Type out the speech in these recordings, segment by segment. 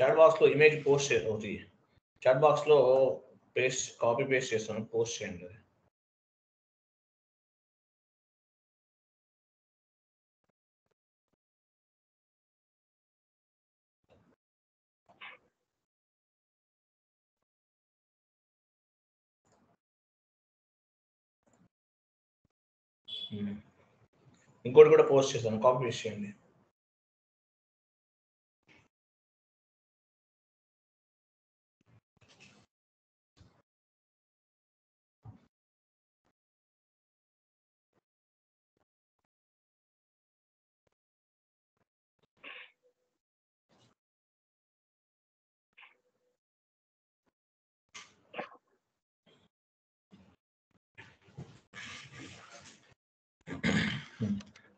Chat బాక్స్లో image post అవుతుంది. Chat బాక్స్లో కాపీ పేస్ట్ చేస్తాను, పోస్ట్ చేయండి. ఇంకోటి కూడా పోస్ట్ చేస్తాను, కాపీ పేస్ట్ చేయండి.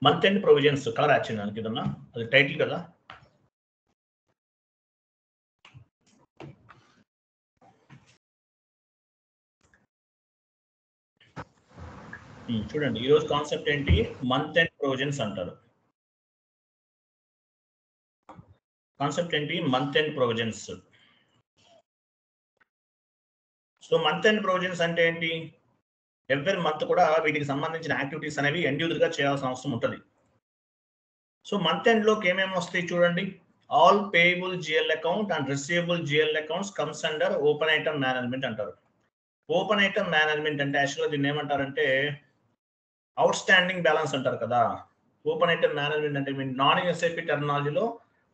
Month end provisions colour action దానికి ఏదన్నా, అది టైటిల్ కదా. చూడండి, ఈరోజు కాన్సెప్ట్ ఏంటి, మంత్ ఎండ్ ప్రొవిజన్స్ అంటారు. కాన్సెప్ట్ ఏంటి, month end provisions. So month end provisions అంటే ఏంటి, ఎవ్రీ మంత్ కూడా వీటికి సంబంధించిన యాక్టివిటీస్ అనేవి ఎండ్ యూజర్ గా చేయాల్సిన అవసరం ఉంటుంది. సో మంత్ ఎండ్ లోకి ఏమేమి వస్తాయి చూడండి, all payable GL account and receivable GL accounts comes under open item management అంటారు. ఓపెన్ ఐటమ్ మేనేజ్మెంట్ అంటే యాక్చువల్గా దీన్ని ఏమంటారంటే అవుట్ స్టాండింగ్ బ్యాలెన్స్ అంటారు కదా. ఓపెన్ ఐటమ్ మేనేజ్మెంట్ అంటే మీ నాన్ ఎస్ఐపి టెర్మినాలజీలో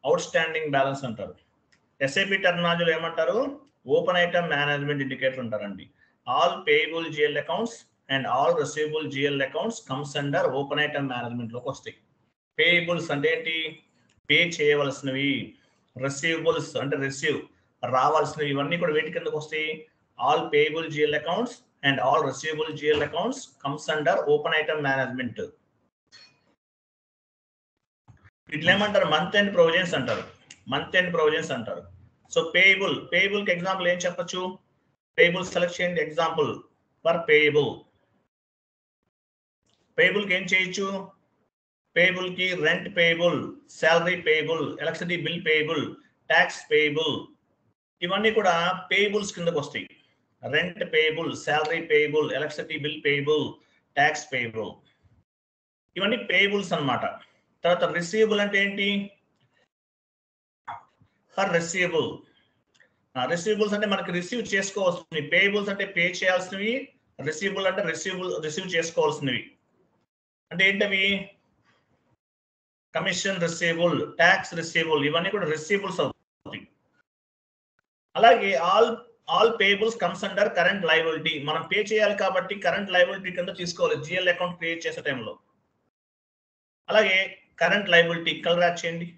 అవుట్ స్టాండింగ్ బ్యాలెన్స్ అంటారు. ఎస్ఐపి టెర్మినాలజీలో ఏమంటారు, ఓపెన్ ఐటమ్ మేనేజ్మెంట్ ఇండికేటర్ అంటారండి. All payable GL accounts and all receivable GL accounts comes under open item management లోకి వస్తాయి. పేయబుల్స్ అంటే ఏంటి, పే చేయవలసినవి. రిసీవబుల్స్ అంటే రిసీవ్ రావాల్సినవి. ఇవన్నీ కూడా వేటి కిందకు వస్తాయి, all payable GL accounts and all receivable GL accounts comes under open item management. వీటిని ఏమంటారు, మంత్ ఎండ్ ప్రొవిజన్స్ అంటారు. మంత్ ఎండ్ ప్రొవిజన్స్ అంటారు. సో పేయబుల్ కి ఎగ్జాంపుల్ ఏం చెప్పొచ్చు, పేయబుల్ సెలెక్ట్ చేయండి. ఎగ్జాంపుల్ ఫర్ పేయబుల్ కి ఏం చేయొచ్చు, పేయబుల్ కి rent payable, salary payable, electricity bill payable, tax payable, ఇవన్నీ కూడా పేయబుల్స్ కిందకు వస్తాయి. Rent payable, salary payable, electricity bill payable, tax payable, ఇవన్నీ పేయబుల్స్ అన్నమాట. తర్వాత రిసీవబుల్ అంటే ఏంటి, ఫర్ రిసీవబుల్స్ అంటే మనకి రిసీవ్ చేసుకోవాల్సినవి. పేయబుల్స్ అంటే పే చేయాల్సినవి, రిసీవబుల్ అంటే రిసీవ్ చేసుకోవాల్సినవి. అంటే ఏంటవి, కమిషన్ రిసీవబుల్, ట్యాక్స్ రిసీవబుల్, ఇవన్నీ కూడా రిసీవబుల్స్ అవుతాయి. అలాగే all payables comes under current liability. మనం పే చేయాలి కాబట్టి కరెంట్ లయబిలిటీ కింద తీసుకోవాలి జిఎల్ అకౌంట్ క్రియేట్ చేసే టైంలో. అలాగే కరెంట్ లయబిలిటీ కలర్ యాడ్ చేయండి.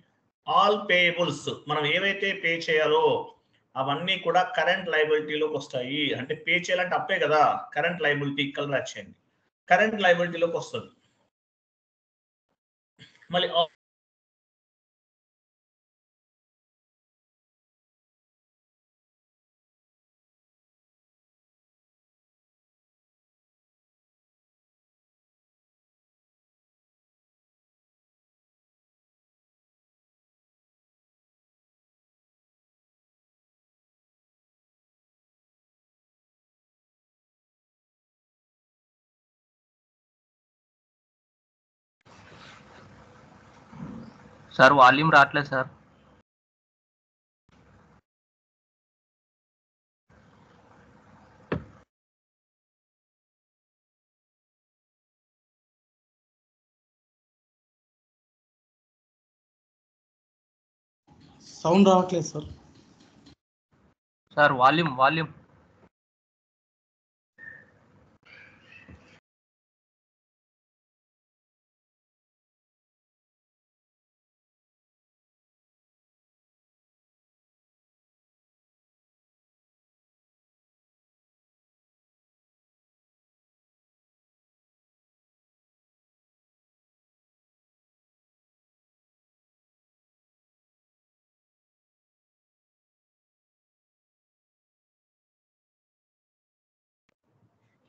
ఆల్ పేయబుల్స్ మనం ఏవైతే పే చేయాలో అవన్నీ కూడా కరెంట్ లయబిలిటీలోకి వస్తాయి. అంటే పే చేయాలంటే అప్పే కదా, కరెంట్ లయబిలిటీ కలర్ యాడ్ చేయండి, కరెంట్ లయబిలిటీలోకి వస్తుంది. మళ్ళీ సార్ వాల్యూమ్ రావట్లేదు సార్. సౌండ్ రావట్లేదు సార్. సార్ వాల్యూమ్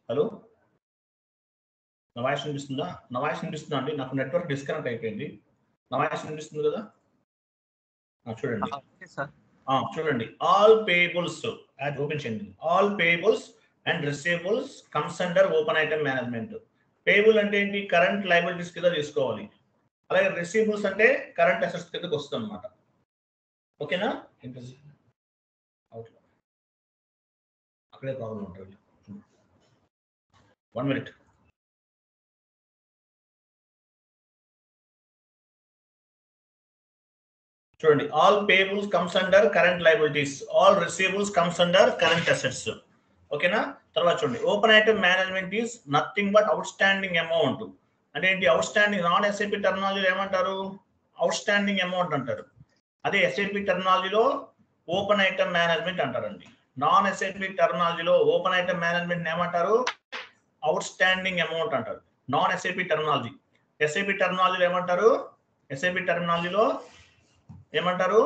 హలో, నా వాయిస్ వినిపిస్తుందా? నా వాయిస్ వినిపిస్తుందా అండి? నాకు నెట్వర్క్ డిస్కనెక్ట్ అయిపోయింది. నా వాయిస్ వినిపిస్తుంది కదా? చూడండి. Okay sir. చూడండి ఆల్ పేబుల్స్ అది ఓపెన్ చేయండి. All payables and receivables comes under open item management. Payable అంటే ఏంటి? కరెంట్ లయబిలిటీస్ కింద తీసుకోవాలి. అలాగే రిసీవబుల్స్ అంటే కరెంట్ అసెట్స్ కిందకి వస్తుంది అనమాట. ఓకేనా? అక్కడే ప్రాబ్లం ఉంటుంది. 1 minute. చూడండి all payables comes under current liabilities, all receivables comes under current assets. ఓకేనా? తర్వాత చూడండి open item management is nothing but outstanding amount. అంటే ఏంటి? Outstanding. నాన్ ఎస్ఐపి టెర్మినాలజీలో ఏమంటారు? అవుట్ స్టాండింగ్ అమౌంట్ అంటారు. అదే ఎస్ఐపి టెర్మినాలజీలో ఓపెన్ ఐటమ్ మేనేజ్మెంట్ అంటారండి. నాన్ ఎస్ఐపి టెర్మినాలజీలో ఓపెన్ ఐటమ్ మేనేజ్మెంట్ ఏమంటారు? అవుట్ స్టాండింగ్ అమౌంట్ అంటారు. Non SAP terminology. ఎస్ఐపి టెర్మినాలజీలో ఏమంటారు? ఎస్ఐపి టెర్మినాలజీలో ఏమంటారు?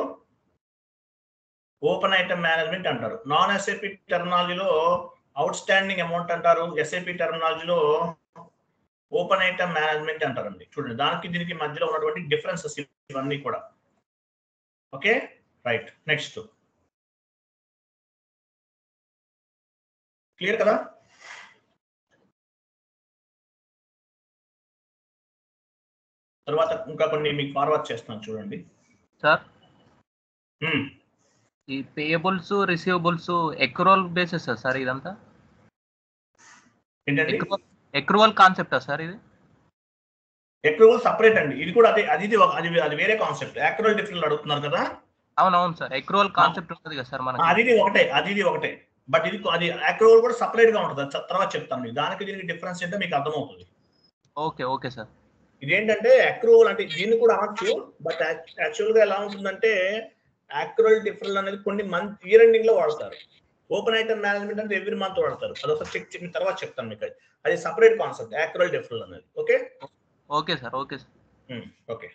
ఓపెన్ ఐటమ్ మేనేజ్మెంట్ అంటారు. నాన్ ఎస్ఐపి టెర్మినాలజీలో అవుట్ స్టాండింగ్ అమౌంట్ అంటారు. ఎస్ఐపి టెర్మినాలజీలో ఓపెన్ ఐటమ్ మేనేజ్మెంట్ అంటారండి. చూడండి దానికి దీనికి మధ్యలో ఉన్నటువంటి డిఫరెన్సెస్ ఇవన్నీ కూడా. Okay right. నెక్స్ట్ క్లియర్ కదా? తర్వాత ఇంకా కొన్ని మీకు ఫార్వర్డ్ చేస్తున్నాను చూడండి సార్. ఈ పేయబుల్స్ రిసీవబుల్స్ ఎక్రూవల్ బేసిస్ సార్ ఇదంతా? ఏంటండి? ఎక్రూవల్ కాన్సెప్టా సార్ ఇది? ఎక్రూవల్ సపరేట్ అండి. ఇది కూడా అది వేరే కాన్సెప్ట్. యాక్రూవల్ డిఫరెంట్ అడుగుతున్నారు కదా? అవునవును సార్. ఎక్రూవల్ కాన్సెప్ట్ ఉంటుంది కదా సార్ మనకి. అది ఒకటే. బట్ అది యాక్రూవల్ కూడా సపరేట్ గా ఉంటుంది. తర్వాత చెప్తాను మీకు. దానికి దీనికి డిఫరెన్స్ ఏంటో మీకు అర్థమవుతుంది. Okay sir. ఇదేంటంటే అక్రూవల్ అంటే దీన్ని కూడా అనొచ్చు. బట్ యాక్చువల్ గా ఎలా ఉంటుందంటే యాక్రూవల్ డిఫరెన్స్ అనేది కొన్ని మంత్ ఇయర్ ఎండింగ్ లో వాడతారు. ఓపెన్ ఐటమ్ మేనేజ్మెంట్ అంటే ఎవ్రీ మంత్ వాడతారు. అదొక చెక్ తర్వాత చెప్తాను మీకు. అది సపరేట్ కాన్సెప్ట్ యాక్రూవల్ డిఫరెన్స్ అనేది. Okay sir. Okay.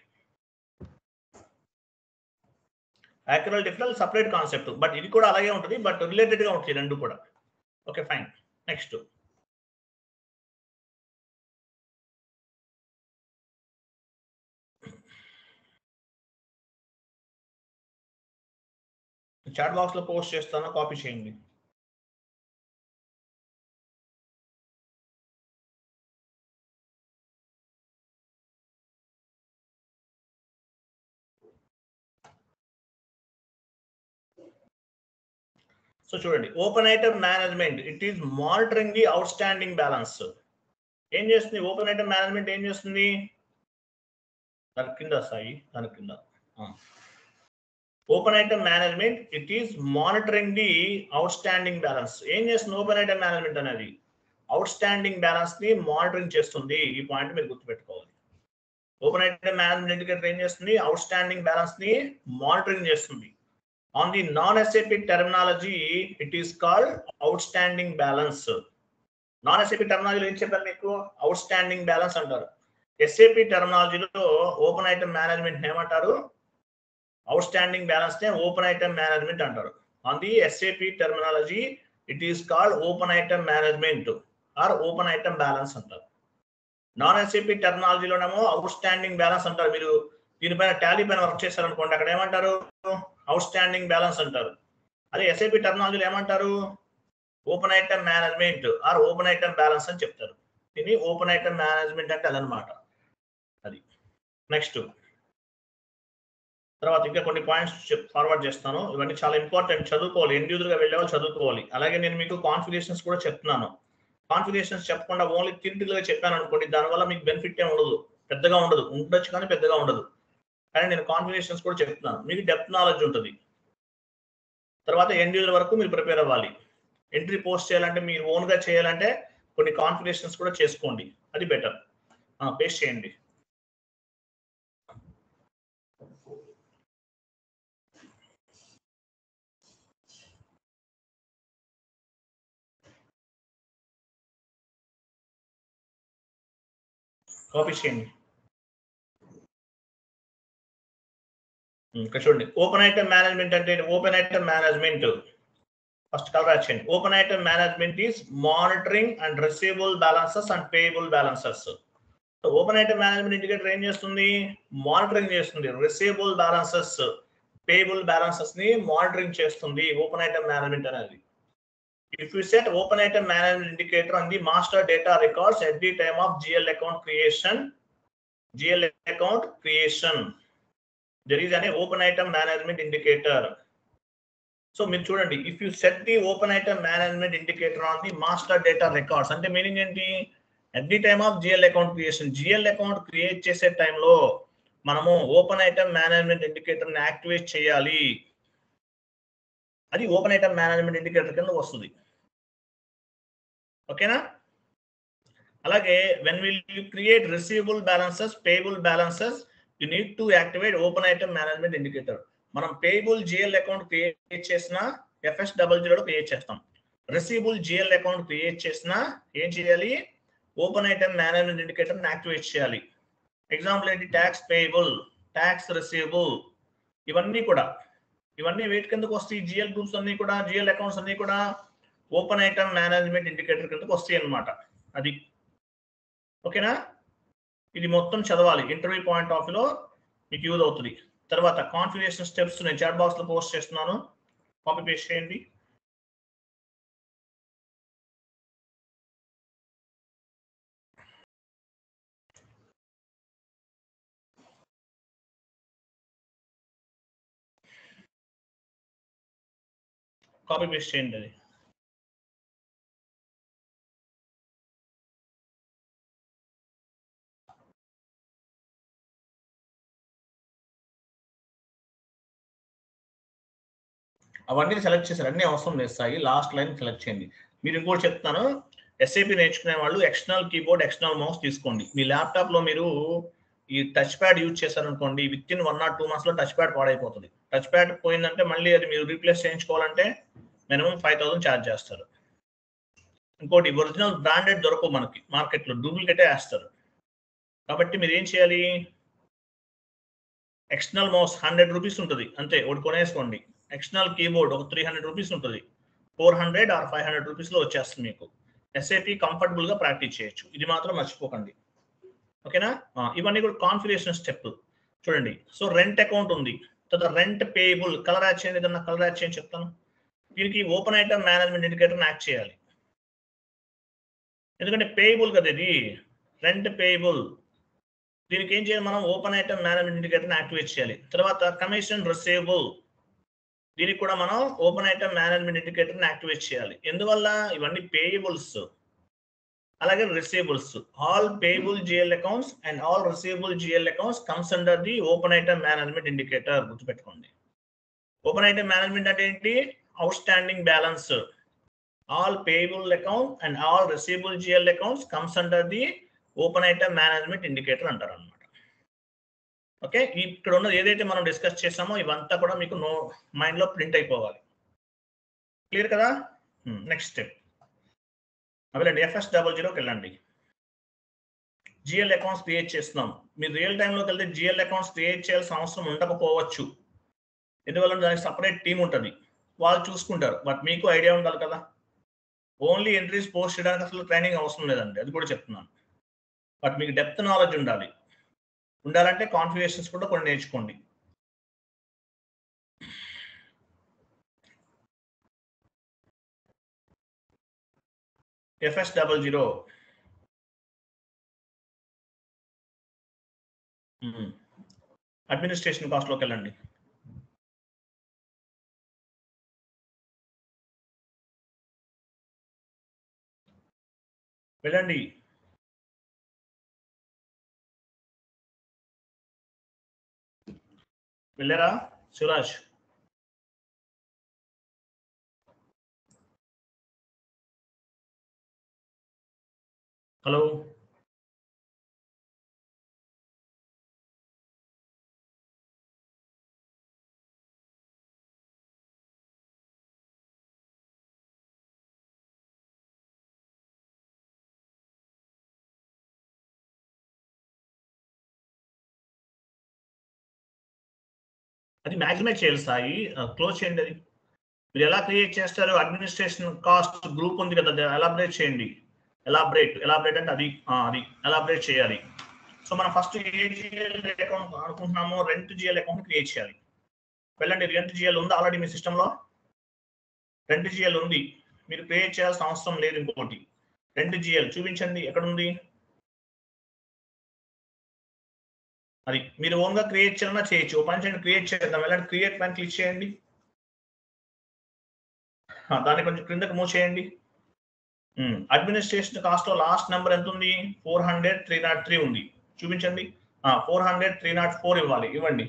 Accrual difference separate concept. But ఇది కూడా అలాగే ఉంటుంది. బట్ రిలేటెడ్ గా ఉంటుంది రెండు కూడా. Okay fine. Next chat box లో పోస్ట్ చేస్తాను, కాపీ చేయండి. సో చూడండి open item management it is monitoring the outstanding balance. ఏం చేస్తుంది ఓపెన్ ఐటమ్ మేనేజ్మెంట్? ఏం చేస్తుంది? దాని కింద సాయి, దాని కింద open item management it is monitoring the outstanding balance. ఏం చేస్తుంది ఓపెన్ ఐటమ్ మేనేజ్మెంట్ అనేది? అవుట్ స్టాండింగ్ బ్యాలెన్స్ ని మానిటరింగ్ చేస్తుంది. ఈ పాయింట్ మీరు గుర్తుపెట్టుకోవాలి. ఓపెన్ ఐటమ్ మేనేజ్మెంట్ ఇండికేటర్ ఏం చేస్తుంది? అవుట్ స్టాండింగ్ బ్యాలెన్స్ ని మానిటరింగ్ చేస్తుంది. On the non-SAP terminology, it is called outstanding balance. Non-SAP terminology ఏం చెప్పారు మీకు? అవుట్స్టాండింగ్ బ్యాలెన్స్ అంటారు. SAP టెర్మినాలజీలో ఓపెన్ ఐటమ్ మేనేజ్మెంట్ ఏమంటారు? అవుట్స్టాండింగ్ బ్యాలెన్స్ నే ఓపెన్ ఐటమ్ మేనేజ్మెంట్ అంటారు. On the SAP terminology, it is called open item management or open item balance అంటారు. Non SAP టెర్మినాలజీలోనేమో outstanding balance అంటారు. మీరు దీనిపైన టాలీ పైన వర్క్ చేశారనుకోండి, అక్కడ ఏమంటారు? అవుట్స్టాండింగ్ బ్యాలెన్స్ అంటారు. అదే ఎస్ఐపి టెర్మినాలజీలో ఏమంటారు? Open item management or open item balance అని చెప్తారు. దీన్ని ఓపెన్ ఐటమ్ మేనేజ్మెంట్ అంటే అదనమాట. అది నెక్స్ట్ తర్వాత ఇంకా కొన్ని పాయింట్స్ ఫార్వర్డ్ చేస్తాను. ఇవన్నీ చాలా ఇంపార్టెంట్, చదువుకోవాలి. ఎండ్ యూజర్ గా వెళ్ళే వాళ్ళు చదువుకోవాలి. అలాగే నేను మీకు కాన్ఫిగరేషన్స్ కూడా చెప్తున్నాను. కాన్ఫిగరేషన్స్ చెప్పకుండా ఓన్లీ థియరిటికల్ గా చెప్పాను అనుకోండి, దానివల్ల మీకు బెనిఫిట్ ఏమి ఉండదు, పెద్దగా ఉండదు. ఉండొచ్చు కానీ పెద్దగా ఉండదు. కానీ నేను కాన్ఫిగరేషన్స్ కూడా చెప్తున్నాను, మీకు డెప్త్ నాలెడ్జ్ ఉంటుంది. తర్వాత ఎండ్ యూజర్ వరకు మీరు ప్రిపేర్ అవ్వాలి. ఎంట్రీ పోస్ట్ చేయాలంటే మీరు ఓన్ గా చేయాలంటే కొన్ని కాన్ఫిగరేషన్స్ కూడా చేసుకోండి, అది బెటర్. పేస్ట్ చేయండి. కాపీ చేయండి. ఇక్కడ చూడండి ఓపెన్ ఐటమ్ మేనేజ్మెంట్ అంటే open item management first cover చేయండి. Open item management is monitoring and receivable balances and payable balances. Open item management indicator ఏం చేస్తుంది? మానిటరింగ్ చేస్తుంది. రిసీవబుల్ బ్యాలెన్సెస్, పేబుల్ బ్యాలెన్సెస్ ని మానిటరింగ్ చేస్తుంది ఓపెన్ ఐటమ్ మేనేజ్మెంట్ అనేది. If you set open item management indicator on the master data records at the time of GL account creation, there is an open item management indicator. So మీరు చూడండి, if you set the open item management indicator on the master data records, అంటే meaning ఏంటి? at the time of GL account creation, GL account create చేసే టైంలో మనము open item management indicator ని activate చేయాలి. అది ఓపెన్ ఐటమ్ మేనేజ్మెంట్ ఇండికేటర్ కింద వస్తుంది. ఓకేనా? అలాగే when will you create receivable balances, payable balances, you need to activate open item management indicator. మనం పేయబుల్ జిఎల్ అకౌంట్ క్రియేట్ చేసిన FS00 క్రియేట్ చేస్తాం. రిసీవబుల్ జిఎల్ అకౌంట్ క్రియేట్ చేసిన ఏం చేయాలి? ఓపెన్ ఐటమ్ మేనేజ్మెంట్ ఇండికేటర్ ని యాక్టివేట్ చేయాలి. Example ఏంటి? Tax payable, tax receivable, ఇవన్నీ వేటి కిందకు వస్తాయి? జిఎల్ గ్రూప్స్ అన్ని కూడా, జిఎల్ అకౌంట్స్ అన్ని కూడా ఓపెన్ ఐటమ్ మేనేజ్మెంట్ ఇండికేటర్ కిందకు వస్తాయి అన్నమాట. అది ఓకేనా? ఇది మొత్తం చదవాలి, ఇంటర్వ్యూ పాయింట్ ఆఫ్ వ్యూలో మీకు యూజ్ అవుతుంది. తర్వాత కాన్ఫిగరేషన్ స్టెప్స్ నేను చాట్ బాక్స్ లో పోస్ట్ చేస్తున్నాను, కాపీ పేస్ట్ చేయండి. కాపీ పేస్ట్ చేయండి అది. అవన్నీ సెలెక్ట్ చేశారు, అన్ని అవసరం లేదు సాయి, లాస్ట్ లైన్ సెలెక్ట్ చేయండి. మీరు ఇంకోటి చెప్తాను, ఎస్ఏపి నేర్చుకునే వాళ్ళు ఎక్స్టర్నల్ కీబోర్డ్, ఎక్స్టర్నల్ మౌస్ తీసుకోండి. మీ ల్యాప్టాప్ లో మీరు ఈ టచ్ ప్యాడ్ యూజ్ చేశారనుకోండి, విత్ ఇన్ 1 or 2 months లో టచ్ ప్యాడ్ పాడైపోతుంది. టచ్ ప్యాడ్ పోయిందంటే మళ్ళీ అది మీరు రీప్లేస్ చేయించుకోవాలంటే మినిమం 5,000 ఛార్జ్ చేస్తారు. ఇంకోటి, ఒరిజినల్ బ్రాండెడ్ దొరకవు మనకి మార్కెట్లో, డూప్లికేటే వేస్తారు. కాబట్టి మీరు ఏం చేయాలి? ఎక్స్టర్నల్ మౌస్ 100 రూపీస్ ఉంటుంది అంతే, ఒకటి కొనేసుకోండి. ఎక్స్టర్నల్ కీబోర్డ్ ఒక 300 రూపీస్ ఉంటుంది, 400 or 500 రూపీస్ లో వచ్చేస్తుంది మీకు. ఎస్ఏపి కంఫర్టబుల్ గా ప్రాక్టీస్ చేయొచ్చు, ఇది మాత్రం మర్చిపోకండి. ఓకేనా? ఇవన్నీ కూడా కాన్ఫిగరేషన్ స్టెప్ చూడండి. సో రెంట్ అకౌంట్ ఉంది, తర్వాత రెంట్ పేయబుల్, కలర్ యాడ్ చేయండి, ఏదన్నా కలర్ యాడ్ చేయని చెప్తాను. దీనికి open item management indicator add చేయాలి, ఎందుకంటే పేయబుల్ కదా ఇది, రెంట్ పేయబుల్. దీనికి ఏం చేయాలి? మనం open item management indicator activate చేయాలి. తర్వాత కమిషన్ రిసీవబుల్, దీనికి కూడా మనం open item management indicator activate చేయాలి. ఎందువల్ల? ఇవన్నీ పేయబుల్స్, అలాగే receivables. All payable GL accounts and all receivable GL accounts comes under the open item management indicator. గుర్తుపెట్టుకోండి. ఓపెన్ ఐటమ్ మేనేజ్మెంట్ అంటే ఏంటి? Outstanding balance. All payable account and all receivable GL accounts comes under the open item management indicator అంటారు అనమాట. Okay, ఇక్కడ ఉన్నది ఏదైతే మనం discuss చేసామో ఇవంతా కూడా మీకు మైండ్ లో ప్రింట్ అయిపోవాలి. క్లియర్ కదా? నెక్స్ట్ స్టెప్ వెళ్ళండి, FS00కి వెళ్ళండి. జిఎల్ అకౌంట్స్ క్రియేట్ చేస్తున్నాం. మీరు రియల్ టైంలోకి వెళ్తే జిఎల్ అకౌంట్స్ క్రియేట్ చేయాల్సిన అవసరం ఉండకపోవచ్చు, ఎందువల్ల దానికి సపరేట్ టీం ఉంటుంది, వాళ్ళు చూసుకుంటారు. బట్ మీకు ఐడియా ఉండాలి కదా, ఓన్లీ ఎంట్రీస్ పోస్ట్ చేయడానికి అసలు ట్రైనింగ్ అవసరం లేదండి, అది కూడా చెప్తున్నాను. బట్ మీకు డెప్త్ నాలెడ్జ్ ఉండాలంటే కాన్ఫిగరేషన్స్ కూడా కొన్ని నేర్చుకోండి. FS00 అడ్మినిస్ట్రేషన్ కాస్ట్లోకి వెళ్ళండి. వెళ్ళండి. వెళ్ళారా శివరాజ్? హలో, అది మ్యాక్సిమైజ్ చేయాలి సాయి, క్లోజ్ చేయండి. అది మీరు ఎలా క్రియేట్ చేస్తారు? అడ్మినిస్ట్రేషన్ కాస్ట్ గ్రూప్ ఉంది కదా, ఎలాబరేట్ చేయండి. ఎలాబరేట్ అంటే అది ఎలాబరేట్ చేయాలి. సో మనం ఫస్ట్ ఏ జిఎల్ అకౌంట్ అనుకుంటున్నామో రెంట్ జిఎల్ అకౌంట్ క్రియేట్ చేయాలి. వెళ్ళండి. రెంట్ జిఎల్ ఉందా ఆల్రెడీ మీ సిస్టంలో? రెంట్ జిఎల్ ఉంది, మీరు పే చేయాల్సిన అవసరం లేదు. ఇంకోటి రెంట్ జిఎల్ చూపించండి, ఎక్కడ ఉంది అది. మీరు ఓన్గా క్రియేట్ చేయాలన్నా చేయొచ్చు. ఓ పని చేయండి, క్రియేట్ చేద్దాం. వెళ్ళండి, క్రియేట్ పైన క్లిక్ చేయండి. దాన్ని కొంచెం క్రిందకి మూవ్ చేయండి. అడ్మినిస్ట్రేషన్ కాస్ట్ లో లాస్ట్ నెంబర్ ఎంత ఉంది? 400 303 ఉంది, చూపించండి. 400 304 ఇవ్వాలి, ఇవ్వండి.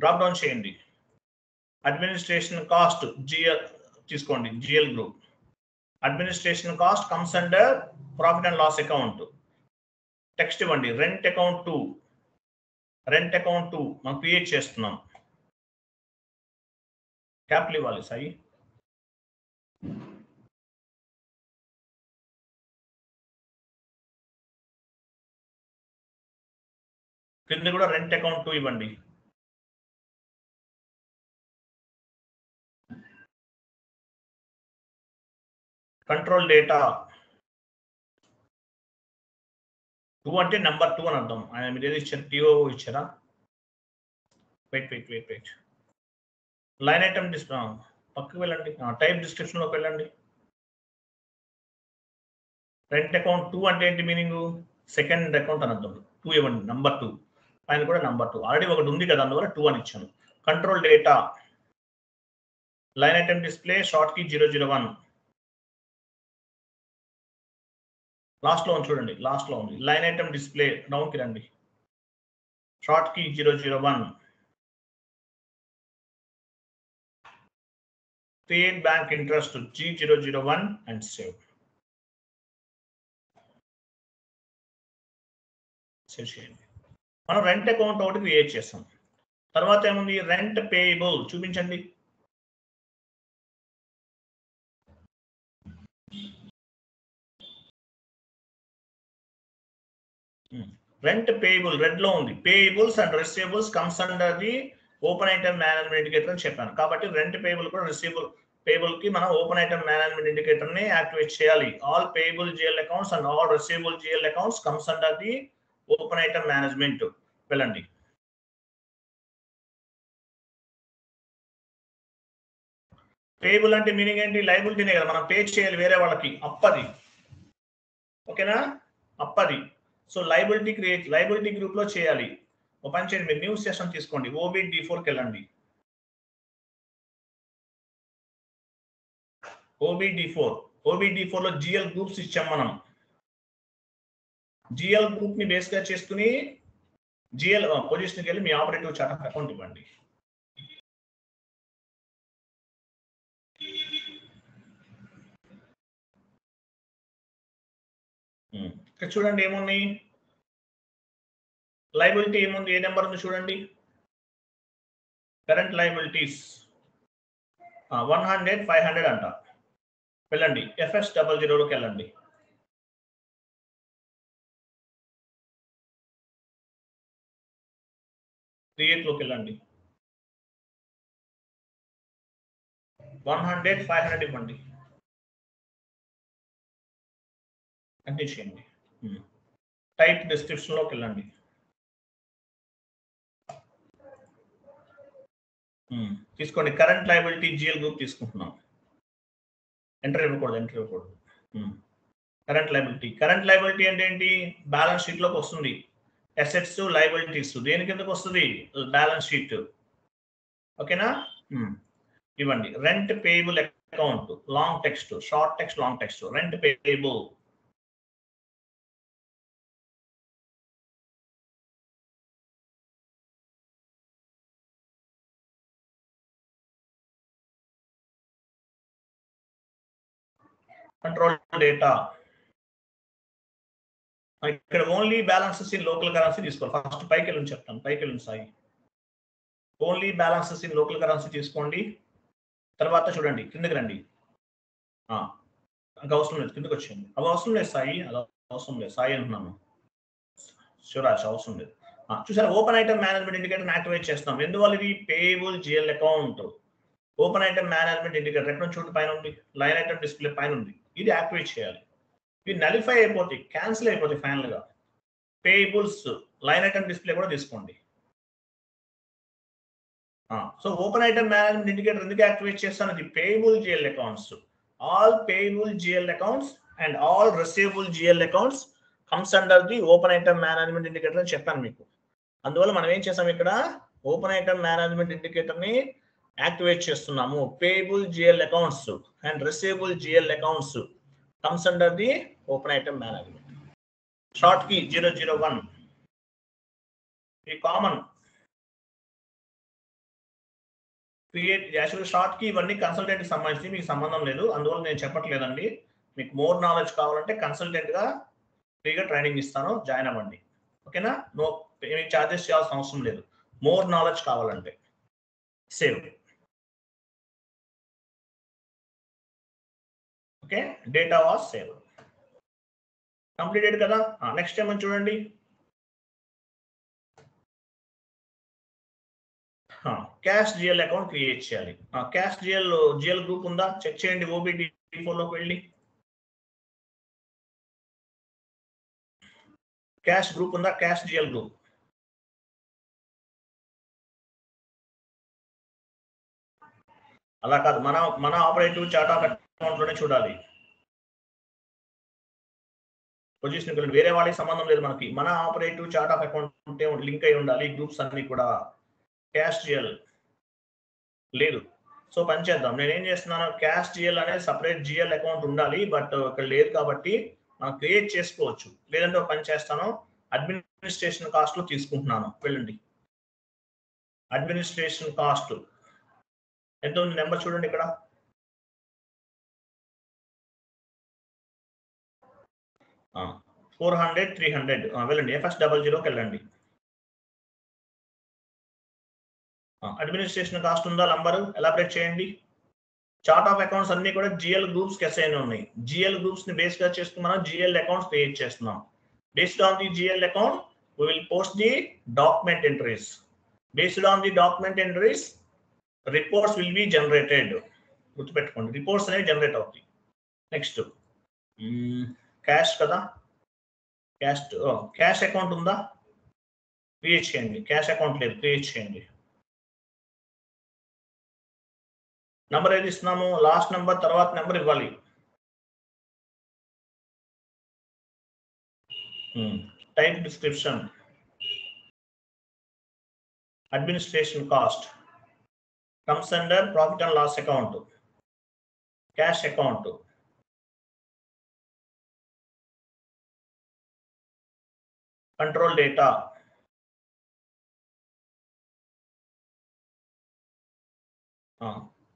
డ్రాప్ డౌన్ చేయండి. అడ్మినిస్ట్రేషన్ కాస్ట్ జిఎల్ తీసుకోండి, GL group. Administration cost comes under profit and loss account. Text ఇవ్వండి, రెంట్ అకౌంట్ 2. రెంట్ అకౌంట్ 2 మనం క్రియేట్ చేస్తున్నాం. క్యాపిటల్ ఇవ్వాలి సాయి. కింద కూడా రెంట్ అకౌంట్ 2 ఇవ్వండి. కంట్రోల్ డేటా 2 అంటే నెంబర్ 2 అని అర్థం. ఆయన మీరు ఏది ఇచ్చారు? టీఓ ఇచ్చారా? వెయిట్. లైన్ ఐటమ్ పక్కకు వెళ్ళండి, టైప్ డిస్క్రిప్షన్ లోకి వెళ్ళండి. రెంట్ అకౌంట్ 2 అంటే ఏంటి మీనింగ్? సెకండ్ అకౌంట్ అని అర్థం. 2 ఇవ్వండి, నంబర్ 2. పైన కూడా నంబర్ 2 ఆల్రెడీ ఒకటి ఉంది కదా, అందువల్ల 2 అని ఇచ్చాను. Control data line item display short key 001. Last లో ఉంది చూడండి, లాస్ట్ లో ఉంది. లైన్ ఐటమ్ డిస్ప్లే డౌన్ కి రండి, short key 001. Create bank interest G001 and save. చేయండి. మనం రెంట్ అకౌంట్ ఒకటి క్రియేట్ చేస్తాం. తర్వాత ఏముంది? రెంట్ పేయబుల్ చూపించండి. రెంట్ పేయబుల్ రెడ్ లో ఉంది. Payables and receivables comes under the open item management indicator అని చెప్పాను. కాబట్టి రెంట్ పేయబుల్ కూడా రిసీవబుల్ పేయబుల్ కి మనం ఓపెన్ ఐటమ్ మేనేజ్మెంట్ ఇండికేటర్ ని యాక్టివేట్ చేయాలి. All payable GL accounts and all receivable GL accounts comes under the open item management. వెళ్ళండి. Payable అంటే మీనింగ్ ఏంటి? లైబిలిటీనే కదా, మనం పే చేయాలి వేరే వాళ్ళకి, అప్పది. ఓకేనా? అప్పది. సో లైబిలిటీ గ్రూప్ లో చేయాలి. ఒక పని చేయండి, మీరు న్యూ సెషన్ తీసుకోండి, OBD4కి వెళ్ళండి. OBD4 లో జిఎల్ గ్రూప్స్ ఇచ్చాం మనం. జిఎల్ గ్రూప్ ని బేస్ గా చేసుకుని జిఎల్ పొజిషన్కి వెళ్ళి మీ ఆపరేటివ్ చార్ట్ ఆఫ్ అకౌంట్ ఇవ్వండి. ఇక్కడ చూడండి ఏమున్నాయి, లైబిలిటీ ఏముంది, ఏ నెంబర్ ఉంది చూడండి. కరెంట్ లైబిలిటీస్ 100 500 అంట. వెళ్ళండి, FS00లోకి వెళ్ళండి. క్రియేట్ లోకి వెళ్ళండి, 100 500 ఇవ్వండి. కంటిన్యూ చేయండి. టైప్ డిస్క్రిప్షన్ లోకి వెళ్ళండి. తీసుకోండి, కరెంట్ లైబిలిటీ జిఎల్ గ్రూప్ తీసుకుంటున్నాం. ఎంటర్ ఇవ్వకూడదు. కరెంట్ లైబిలిటీ అంటే ఏంటి? బ్యాలెన్స్ షీట్ లోకి వస్తుంది. అసెట్స్ లైబిలిటీస్ దేని కిందకి వస్తుంది? Balance sheet. ఓకేనా? ఇవ్వండి. Rent payable account long text, short text, long text. Rent payable control data. ఇక్కడ only balances in local currency తీసుకోవాలి. ఫస్ట్ పైకి వెళ్ళి చెప్తాను, పైకి వెళ్ళి Sai. Only balances in local currency తీసుకోండి. తర్వాత చూడండి, కిందకి రండి. అది అవసరం లేదు, కిందకి వచ్చేయండి. అవి అవసరం లేదు సాయి, అది అవసరం లేదు సాయి అంటున్నాను. శివరాజ్ అవసరం లేదు. చూసారా, open item management indicator activate చేస్తాం. ఎందువల్ల? ఇది payable GL account. Open item management indicator ఎక్కడ చూడండి పైన ఉంది, లైన్ ఐటమ్ డిస్ప్లే పైన ఉంది. ఇది యాక్టివేట్ చేయాలి. ఇవి నలిఫై అయిపోతాయి, క్యాన్సిల్ అయిపోతాయి ఫైనల్ గా. పేయబుల్స్ లైన్ ఐటమ్ డిస్ప్లే కూడా తీసుకోండి. So open item management indicator ఎందుకు యాక్టివేట్ చేస్తాను? ఇది payable GL accounts, all payable GL accounts and all receivable GL accounts comes under the open item management indicator అని చెప్పాను మీకు. అందువల్ల మనం ఏం చేసాం ఇక్కడ, ఓపెన్ ఐటమ్ మేనేజ్మెంట్ ఇండికేటర్ ని యాక్టివేట్ చేస్తున్నాము. Payable GL accounts and receivable GL accounts comes under the open item management. Short key 001 ఈ common create. Actual short key ఇవన్నీ కన్సల్టెంట్ కి సంబంధించి మీకు సంబంధం లేదు, అందువల్ల నేను చెప్పట్లేదండి. మీకు మోర్ నాలెడ్జ్ కావాలంటే కన్సల్టెంట్ గా ఫ్రీగా ట్రైనింగ్ ఇస్తాను, జాయిన్ అవ్వండి. ఓకేనా? నో ఏమి చార్జెస్ చేయాల్సిన అవసరం లేదు, మోర్ నాలెడ్జ్ కావాలంటే. Save. Okay, data was save. Completed కదా? నెక్స్ట్ ఏమని చూడండి, క్యాష్ జిఎల్ అకౌంట్ క్రియేట్ చేయాలి. క్యాష్ జిఎల్ గ్రూప్ ఉందా చెక్ చేయండి. OBD4 లోకి వెళ్ళి క్యాష్ గ్రూప్ ఉందా, క్యాష్ జిఎల్ గ్రూప్. అలా కాదు, మన ఆపరేటివ్ చార్ట్ ఆఫ్ అకౌంట్ లోనే చూడాలి. పొజిషన్ వేరే వాళ్ళకి సంబంధం లేదు మనకి, మన ఆపరేటివ్ చార్ట్ ఆఫ్ అకౌంట్ ఉంటే లింక్ అయి ఉండాలి గ్రూప్స్ అన్ని కూడా. క్యాష్ జిఎల్ లేదు, సో పని చేద్దాం. నేను ఏం చేస్తున్నాను, క్యాష్ జిఎల్ అనేది సపరేట్ జిఎల్ అకౌంట్ ఉండాలి, బట్ ఇక్కడ లేదు కాబట్టి మనం క్రియేట్ చేసుకోవచ్చు. లేదంటే ఒక పని చేస్తాను, అడ్మినిస్ట్రేషన్ కాస్ట్ లో తీసుకుంటున్నాను. వెళ్ళండి, అడ్మినిస్ట్రేషన్ కాస్ట్ ఎంత ఉంది నెంబర్ చూడండి ఇక్కడ. ఆ, 400 300. వెళ్ళండి, FS00కి వెళ్ళండి. అడ్మినిస్ట్రేషన్ కాస్ట్ ఉందా, నంబర్ ఎలాబరేట్ చేయండి. చార్ట్ ఆఫ్ అకౌంట్స్ అన్ని కూడా జిఎల్ గ్రూప్స్ కి అసైన్ ఉన్నాయి. జిఎల్ గ్రూప్స్ ని బేస్ గా చేసుకుని మనం జిఎల్ అకౌంట్స్ క్రియేట్ చేస్తున్నాం. Based on the GL account we will post the document entries. Based on the document entries, reports will be generated. గుర్తుపెట్టుకోండి, రిపోర్ట్స్ అనేవి జనరేట్ అవుతాయి. నెక్స్ట్ క్యాష్ కదా, క్యాష్ అకౌంట్ ఉందా, క్రియేట్ చేయండి. క్యాష్ అకౌంట్ లేదు, create చేయండి. Number ఏది ఇస్తున్నాము, లాస్ట్ నెంబర్ తర్వాత నెంబర్ ఇవ్వాలి. Type description, administration cost comes under profit and loss account, cash account, control data,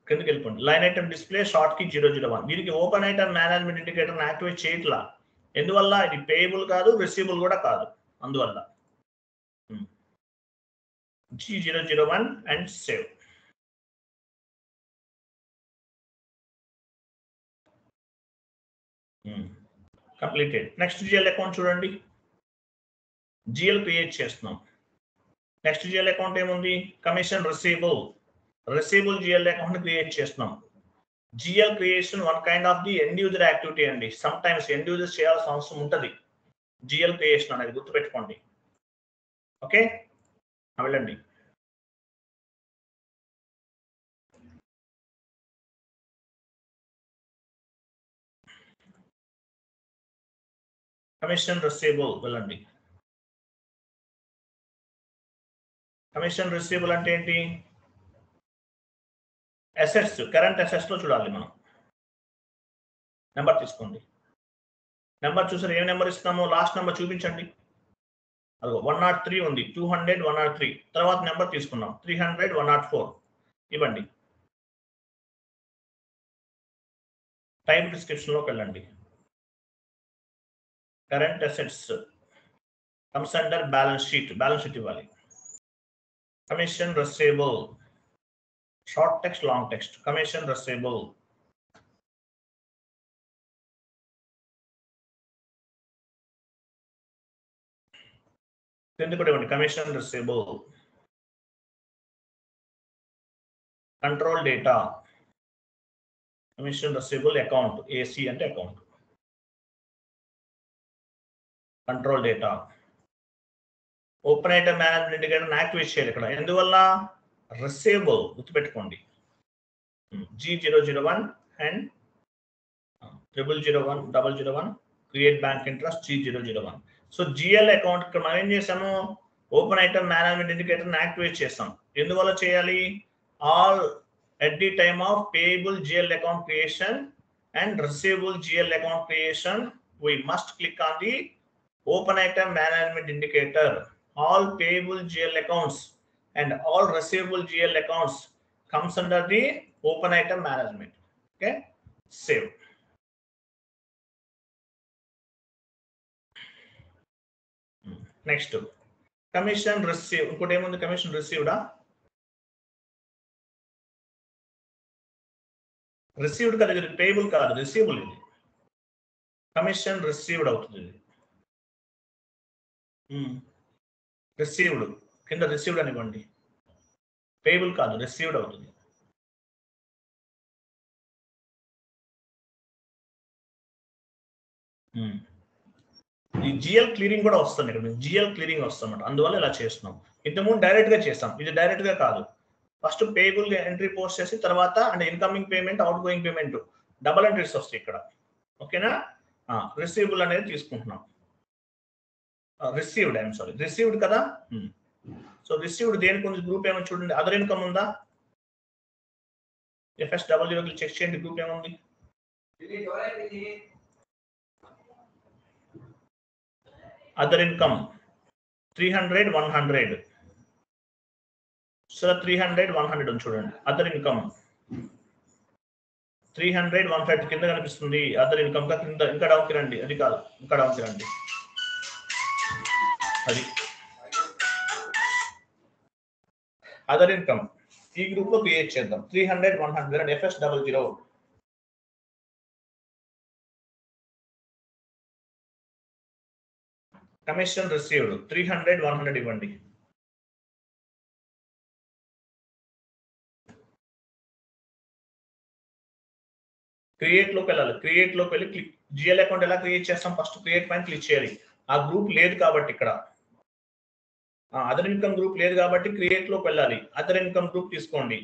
కిందకి వెళ్ళిపోండి. Line item display short key 001. దీనికి open item management indicator activate చేయట్లా. ఎందువల్ల, ఇది పేయబుల్ కాదు, రిసీవబుల్ కూడా కాదు. అందువల్ల G001 and save. Completed. Next GL account చూడండి, జిఎల్ క్రియేట్ చేస్తున్నాం. నెక్స్ట్ జిఎల్ అకౌంట్ ఏముంది, commission receivable GL account create చేస్తున్నాం. GL creation one kind of the end user activity అండి. సమ్ టైమ్స్ ఎండ్ యూజర్స్ చేయాల్సిన అవసరం ఉంటుంది జిఎల్ క్రియేషన్ అనేది, గుర్తుపెట్టుకోండి. ఓకే, వెళ్ళండి. కమిషన్ రిసీవబుల్ వెళ్ళండి. కమిషన్ రిసీవబుల్ అంటే ఏంటి, అసెట్స్, కరెంట్ అసెట్స్ లో చూడాలి మనం. నెంబర్ తీసుకోండి. నెంబర్ చూసారు, ఏ నెంబర్ ఇస్తున్నామో లాస్ట్ నెంబర్ చూపించండి. అదో 103 ఉంది, 200 103. తర్వాత నెంబర్ తీసుకున్నాం 300 104 ఇవ్వండి. టైప్ డిస్క్రిప్షన్ లోకి వెళ్ళండి. Current assets comes under balance sheet ఇవ్వాలి. Commission receivable, short text long text, commission receivable. కింద కూడా ఇవ్వండి, commission receivable. Control data, commission receivable account, AC అంటే account, control data. Open item management indicator activate చేయాలి ఇక్కడ. ఎందువల్ల? రిసీవబుల్ గుర్తుపెట్టుకోండి, G001 and 0001 create bank interest G001. So GL account ఇక్కడ మనం ఏం చేసాము, open item management indicator activate చేస్తాం. ఎందువల్ల చేయాలి? All at the time of payable GL account creation and receivable GL account creation, we must click on the open item management indicator. All payable GL accounts and all receivable GL accounts comes under the open item management. Okay, save. Next, commission received. Inkote em undi, commission received. Received కదా, ఇది payable కాదు, receivable. ఇది commission received అవుతుంది. Received కింద received అనివ్వండి, payable కాదు, received అవుతుంది. ఈ GL clearing కూడా వస్తుంది ఇక్కడ, జిఎల్ క్లియరింగ్ వస్తుంది, అందువల్ల ఇలా చేస్తున్నాం. ఇంతకుముందు డైరెక్ట్ గా చేస్తాం, ఇది డైరెక్ట్ గా కాదు. ఫస్ట్ పేయబుల్ ఎంట్రీ పోస్ట్ చేసి తర్వాత అంటే incoming payment, out going payment double entries వస్తాయి ఇక్కడ. ఓకేనా? రిసీవబుల్ అనేది తీసుకుంటున్నాం. రిసీవ్డ్, ఐఎమ్ సారీ, రిసీవ్డ్ కదా. సో రిసీవ్డ్ దేనికి ఉంది? గ్రూప్ ఏమో చూడండి, అదర్ ఇన్కమ్ ఉందా? FS00 చెక్ చేయండి, గ్రూప్ ఏముంది? Other income 300, 100. సో 300, 100 ఉంది చూడండి. అదర్ ఇన్కమ్ 300, 150 కింద కనిపిస్తుంది. అదర్ ఇన్కమ్ గా కింద ఇంకా డౌన్కి రండి, అది కాదు, ఇంకా డౌన్కి రండి. అది అదర్ ఇన్కమ్ ఈ గ్రూప్ లో క్రియేట్ చేద్దాం. 300, 100 FS00. కమిషన్ రిసీవ్డ్ 300, 100 ఇవ్వండి. క్రియేట్ లోకి వెళ్ళాలి. క్రియేట్ లోకి వెళ్ళి క్లిక్, జిఎల్ అకౌంట్ ఎలా క్రియేట్ చేస్తాం? ఫస్ట్ క్రియేట్ పైన క్లిక్ చేయాలి. ఆ గ్రూప్ లేదు కాబట్టి ఇక్కడ అదర్ ఇన్కమ్ గ్రూప్ లేదు కాబట్టి క్రియేట్ లోకి వెళ్ళాలి. అదర్ ఇన్కమ్ గ్రూప్ తీసుకోండి.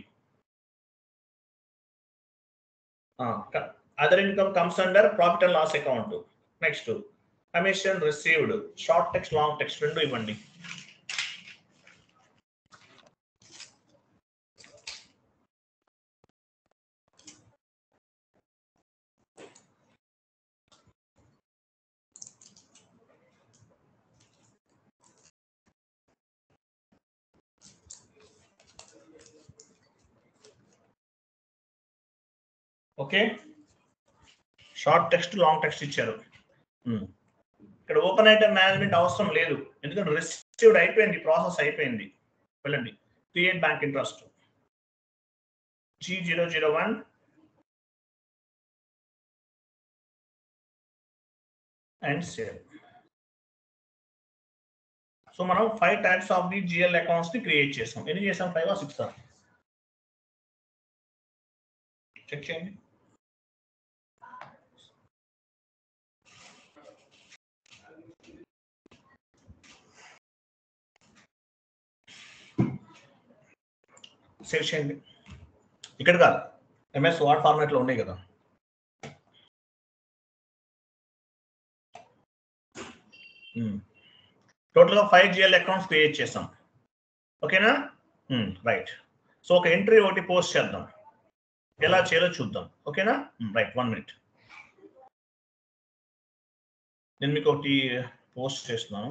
Other income comes under profit and loss account. Next commission received, short text, long text రెండు ఇవ్వండి. Okay, short text, long text ఇచ్చారు. ఇక్కడ ఓపెన్ ఐటమ్ మేనేజ్మెంట్ అవసరం లేదు, ఎందుకంటే రిసీవ్డ్ అయిపోయింది, ప్రాసెస్ అయిపోయింది. వెళ్ళండి, create bank interest G001 and save. So మనం 5 types of the GL accounts ని క్రియేట్ చేసాం. ఎన్ని చేసాం? 5 or 6? చెక్ చేయండి. సేవ్ చేయండి. ఇక్కడ కాదు, MS వర్డ్ ఫార్మాట్ లో ఉన్నాయి కదా. టోటల్ గా 5 జిఎల్ అకౌంట్స్ క్రియేట్ చేసాం. ఓకేనా? రైట్. సో ఒక ఎంట్రీ ఒకటి పోస్ట్ చేద్దాం, ఎలా చేయాలో చూద్దాం. ఓకేనా? Right, 1 minute. నేను మీకు ఒకటి పోస్ట్ చేస్తున్నాను.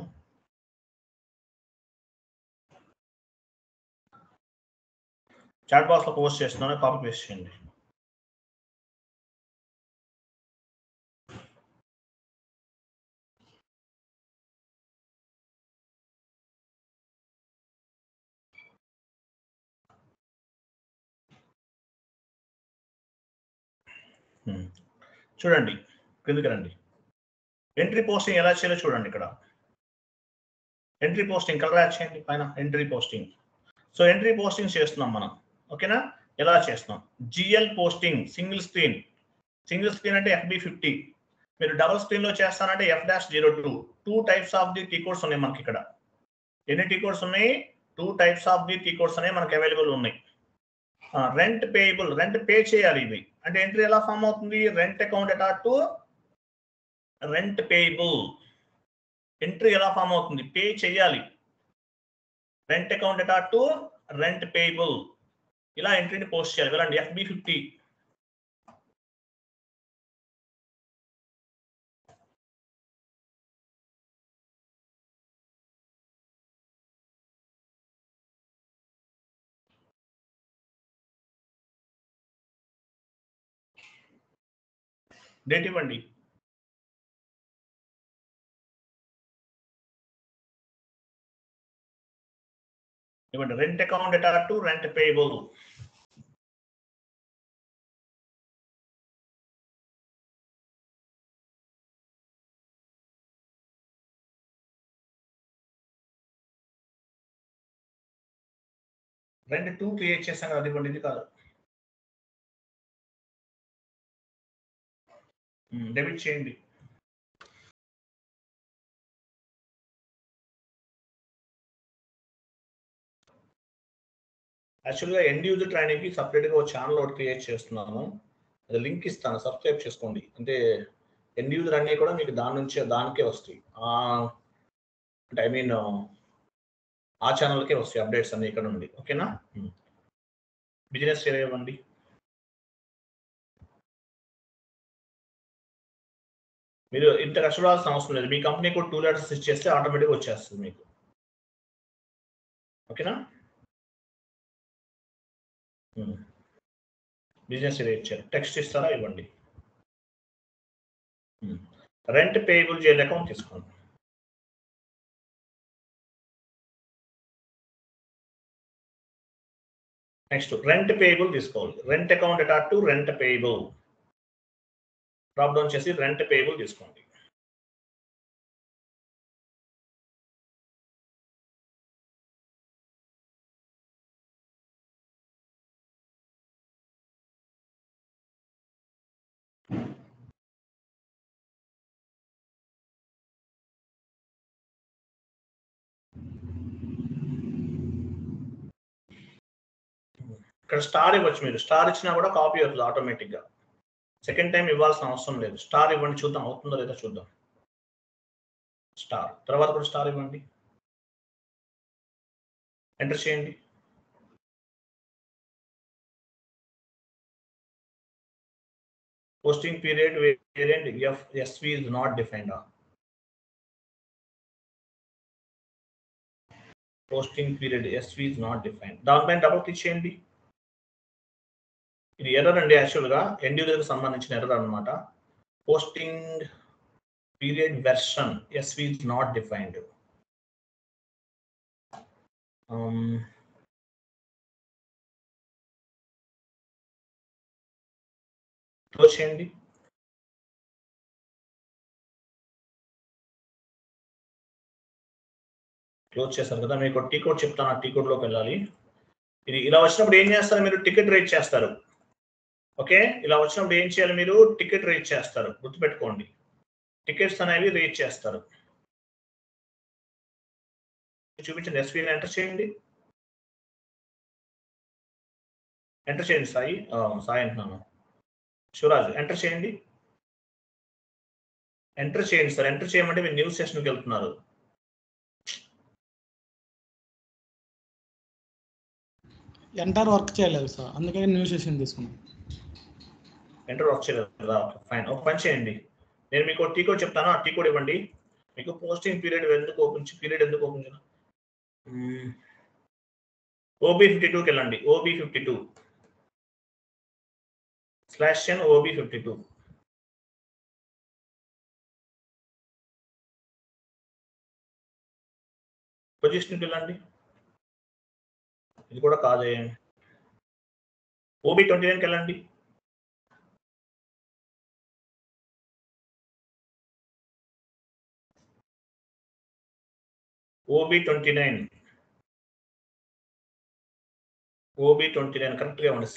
చాట్ బాక్స్ లో పోస్ట్ చేస్తున్నాను, కాపీ పేస్ట్ చేయండి. చూడండి, కిందకి రండి. ఎంట్రీ పోస్టింగ్ ఎలా చేయాలో చూడండి. ఇక్కడ ఎంట్రీ పోస్టింగ్ కలర్ యాడ్ చేయండి పైన, entry posting. So entry posting చేస్తున్నాం మనం. ఓకేనా? ఎలా చేస్తాం? జిఎల్ పోస్టింగ్ సింగిల్ స్క్రీన్ అంటే FB50. మీరు డబుల్ స్క్రీన్ లో చేస్తానంటే F-02. 2 types of the T codes ఉన్నాయి మనకి ఇక్కడ. ఎన్ని టీ కోడ్స్ ఉన్నాయి? 2 types of the T codes అనేవి మనకి అవైలబుల్ ఉన్నాయి. రెంట్ పేయబుల్, రెంట్ పే చేయాలి. ఇవి అంటే ఎంట్రీ ఎలా ఫామ్ అవుతుంది? Rent account attach to rent payable. Entry ఎలా ఫామ్ అవుతుంది? పే చేయాలి. Rent account attach to rent payable. ఇలా ఎంట్రీని పోస్ట్ చేయాలి. వెళ్ళండి FB50. డేట్ ఇవ్వండి. ఇవ్వండి. Rent account attach to rent payable. Rent 2 create చేశాం కదా, ఇవ్వండి. ఇది కాదు, డెబిట్ చేయండి. యాక్చువల్గా ఎండ్ యూజర్ ట్రైనింగ్ కి సపరేట్ గా ఒక ఛానల్ ఒకటి క్రియేట్ చేస్తున్నాను. అది లింక్ ఇస్తాను, సబ్స్క్రైబ్ చేసుకోండి. అంటే ఎండ్ యూజర్ అన్నీ కూడా మీకు దానికే వస్తాయి. అంటే ఐ మీన్ ఆ ఛానల్కే వస్తాయి అప్డేట్స్ అన్ని ఇక్కడ నుండి. ఓకేనా? బిజినెస్ షేర్ ఇవ్వండి. మీరు ఇంత కష్టపడాల్సిన అవసరం లేదు. మీ కంపెనీ కూడా 2 లెటర్స్ ఇచ్చేస్తే ఆటోమేటిక్గా వచ్చేస్తుంది మీకు. ఓకేనా? బిజినెస్ షేర్ ఇచ్చారు. టెక్స్ట్ ఇస్తారా? ఇవ్వండి. రెంట్ పేయబుల్ జైల్ అకౌంట్ తీసుకోండి. నెక్స్ట్ రెంట్ పేయబుల్ తీసుకోవాలి. Rent account attach to rent payable. Drop down చేసి రెంట్ పేయబుల్ తీసుకోండి. ఇక్కడ స్టార్ ఇవ్వచ్చు. మీరు స్టార్ ఇచ్చినా కూడా కాపీ అవుతుంది ఆటోమేటిక్గా. సెకండ్ టైం ఇవ్వాల్సిన అవసరం లేదు. స్టార్ ఇవ్వండి, చూద్దాం అవుతుందో లేదో చూద్దాం. స్టార్ తర్వాత కూడా స్టార్ ఇవ్వండి. ఎంటర్ చేయండి. Posting period variant FSV is not defined. Posting period SV is not defined. దానిపైన డబుల్ క్లిక్ చేయండి. ఇది ఎర్రర్ అండి. యాక్చువల్గా ఎండ్ యూజర్కి సంబంధించిన ఎర్రర్ అనమాట. Posting period version SV is not defined. Close చేయండి. క్లోజ్ చేస్తారు కదా. మీకు టీ కోడ్ చెప్తాను, ఆ టీ కోడ్లోకి వెళ్ళాలి. ఇది ఇలా వచ్చినప్పుడు ఏం చేస్తారు? మీరు టికెట్ రేట్ చేస్తారు. ఓకే, ఇలా వచ్చినప్పుడు ఏం చేయాలి? మీరు టికెట్ రేట్ చేస్తారు. గుర్తుపెట్టుకోండి, టికెట్స్ అనేవి రేట్ చేస్తారు. చూపించండి. ఎస్వీని ఎంటర్ చేయండి. ఎంటర్ చేయండి. సాయి అంటున్నాను. శివరాజ్ ఎంటర్ చేయండి. ఎంటర్ చేయండి సార్. ఎంటర్ చేయమంటే మీరు న్యూస్ సెషన్కి వెళ్తున్నారు. ఎంటర్ వర్క్ చేయలేదు సార్, అందుకని న్యూ సెషన్ తీసుకున్నాం. ఎంటర్ వర్క్ చేయలేదు కదా? ఫైన్. ఒక పని చేయండి, నేను మీకు టీ కోడ్ చెప్తాను, ఆ టీ కోడ్ ఇవ్వండి. మీకు పోస్టింగ్ పీరియడ్ ఎందుకు ఓపెన్ చేయాలి? OB52కి వెళ్ళండి. OB52/n OB52. పొజిషన్కి వెళ్ళండి. ఇది కూడా కాదే. OB29కి వెళ్ళండి. OB29 OB29 కరెక్ట్గా ఇవ్వండి.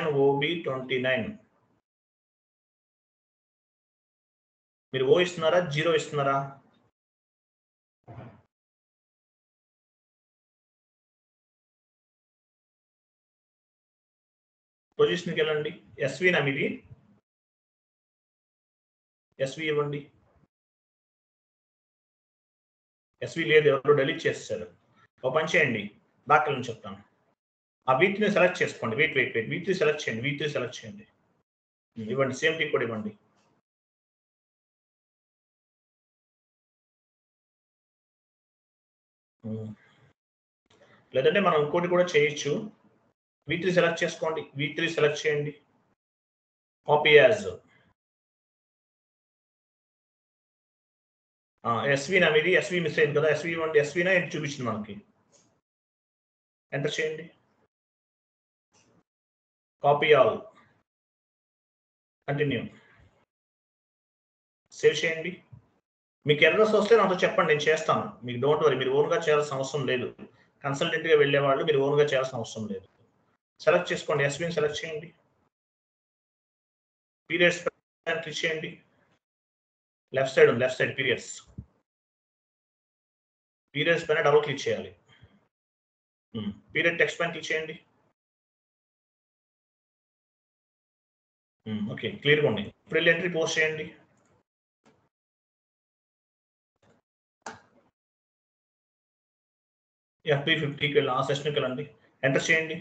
/n OB29. మీరు ఓ ఇస్తున్నారా, 0 ఇస్తున్నారా? పొజిషన్కి వెళ్ళండి. ఎస్వీనా మీది? ఎస్వి ఇవ్వండి. ఎస్వి లేదు, ఎవరు డెలీట్ చేస్తారు. ఒక పని చేయండి, బ్యాక్ నుంచి చెప్తాను. ఆ V3 సెలెక్ట్ చేసుకోండి. వెయిట్ V3 సెలెక్ట్ చేయండి. V3 సెలెక్ట్ చేయండి. ఇవ్వండి, సేమ్ టీ కూడా ఇవ్వండి. లేదంటే మనం ఇంకోటి కూడా చేయొచ్చు. V3 సెలెక్ట్ చేసుకోండి. V3 సెలెక్ట్ చేయండి. Copy as. ఎస్వి నా మీది? ఎస్వి మిస్ అయింది కదా, ఎస్వి ఇవ్వండి. ఎస్వినా ఏంటి చూపించింది మనకి. ఎంటర్ చేయండి. Copy all. కంటిన్యూ. సేవ్ చేయండి. మీకు ఎర్రర్స్ వస్తే నాతో చెప్పండి, నేను చేస్తాను. మీకు డోంట్ వరీ, మీరు ఓన్గా చేయాల్సిన అవసరం లేదు. కన్సల్టెంట్గా వెళ్ళే వాళ్ళు మీరు ఓన్గా చేయాల్సిన అవసరం లేదు. సెలెక్ట్ చేసుకోండి. ఎస్విని సెలెక్ట్ చేయండి. పీరియడ్స్ క్లిక్ చేయండి. లెఫ్ట్ సైడ్ పీరియడ్స్ పైన డబుల్ క్లిక్ చేయాలి. పీరియడ్ టెక్స్ట్ పైన క్లిక్ చేయండి. ఓకే, క్లియర్గా ఉంది. ఇప్పుడు వెళ్ళి ఎంట్రీ పోస్ట్ చేయండి. FB 50కి వెళ్ళి ఆ సెషన్కి వెళ్ళండి. ఎంటర్ చేయండి.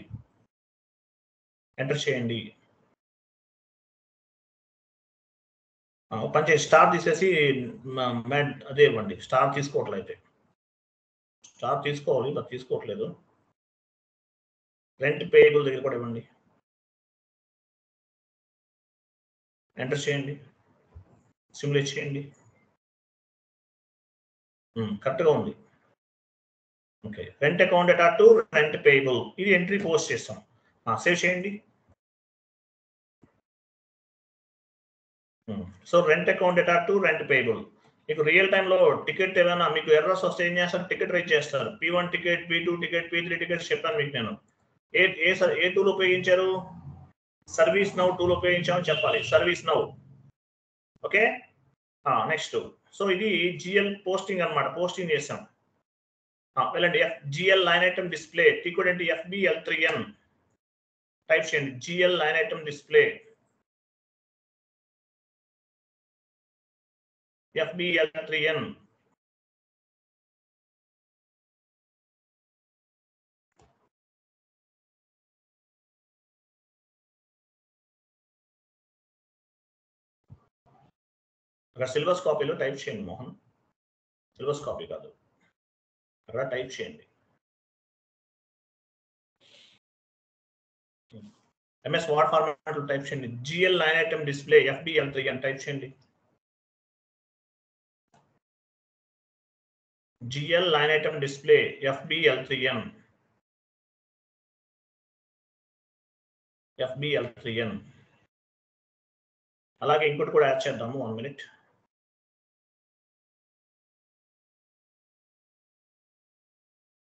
పని చేసి స్టార్ తీసేసి అదే ఇవ్వండి. స్టార్ తీసుకోవట్లయితే స్టార్ తీసుకోవాలి, అది తీసుకోవట్లేదు. రెంట్ పేయబుల్ దగ్గర కూడా ఇవ్వండి. ఎంటర్ చేయండి. సిమ్యులేట్ చేయండి. కరెక్ట్గా ఉంది. Okay, rent account data to rent payable, ఇది ఎంట్రీ పోస్ట్ చేస్తాం. సేవ్ చేయండి. So rent account data to rent payable. మీకు రియల్ టైంలో టికెట్ ఏమైనా మీకు ఎర్రర్స్ వస్తే ఏం చేస్తారు? టికెట్ రైట్ చేస్తారు. P1 ticket, P2 ticket, P3 tickets చెప్పాను మీకు నేను. ఏ టూల్ ఉపయోగించారు? సర్వీస్ నౌ టూల్ ఉపయోగించామని చెప్పాలి. Service now. Okay, next. So ఇది GL పోస్టింగ్ అనమాట. పోస్టింగ్ చేసాం. వెళ్ళండి. GL line item display ticket అంటే FBL3N టైప్ చేయండి. GL line item display FBL3N. అక్కడ సిలబస్ కాపీలో టైప్ చేయండి మోహన్. సిలబస్ కాపీ కాదు, అక్కడ టైప్ చేయండి. MS వర్డ్ ఫార్మాట్లో టైప్ చేయండి. GL line item display FBL3N type చేయండి. GL line item display FBL3N. అలాగే ఇంకోటి కూడా యాడ్ చేద్దాము. 1 minute.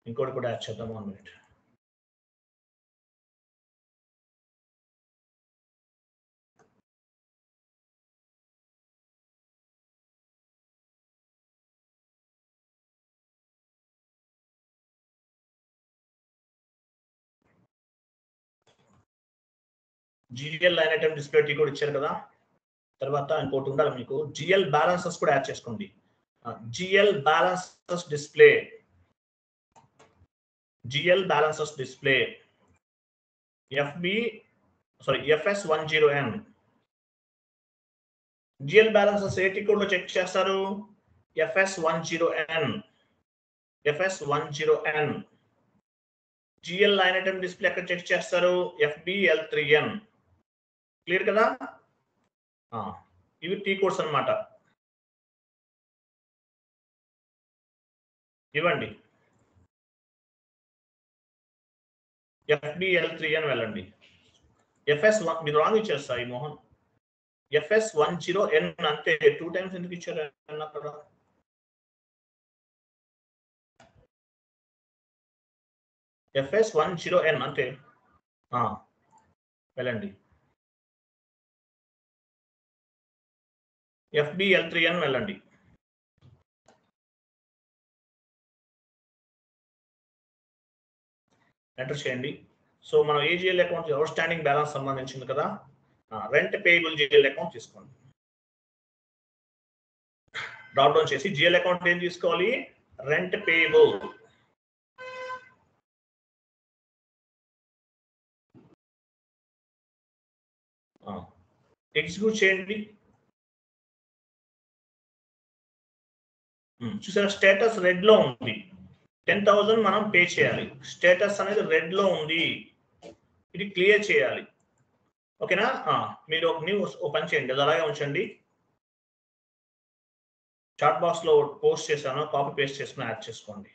ఇంకోటి కూడా యాడ్ చేద్దాము. 1 minute. GL line item display T కూడా ఇచ్చారు కదా. తర్వాత ఇంకోటి ఉండాలి మీకు, GL బ్యాలెన్సెస్ కూడా యాడ్ చేసుకోండి. GL balances display FS10N. GL balances ఏ టీ కోడ్ లో చెక్ చేస్తారు? FS10N. GL line item display ఎక్కడ చెక్ చేస్తారు? FBL3N. క్లియర్ కదా? ఇవి టీ కోడ్స్ అన్నమాట. ఇవ్వండి. FBL3N వెళ్ళండి. FS1 మీరు రాంగ్ ఇచ్చేస్తాయి మోహన్. FS10N అంతే. 2 times ఎందుకు ఇచ్చారు అక్కడ? FS10N అంతే. వెళ్ళండి. FBL3N వెళ్ళండి. ఎంటర్ చేయండి. సో మనం AGL account out standing balance సంబంధించింది కదా, రెంట్ పేయబుల్ జిఎల్ అకౌంట్ తీసుకోండి. డ్రాప్ డౌన్ చేసి జిఎల్ అకౌంట్ ఏం తీసుకోవాలి, రెంట్ పేయబుల్. ఎగ్జిక్యూట్ చేయండి. చూసారా స్టేటస్ రెడ్ లో ఉంది, 10,000 మనం పే చేయాలి. స్టేటస్ అనేది రెడ్ లో ఉంది, ఇది క్లియర్ చేయాలి. ఓకేనా? మీరు ఒక న్యూస్ ఓపెన్ చేయండి, అది అలాగే ఉంచండి. చాట్ బాక్స్ లో పోస్ట్ చేశాను, కాపీ పేస్ట్ చేసుకుని యాడ్ చేసుకోండి.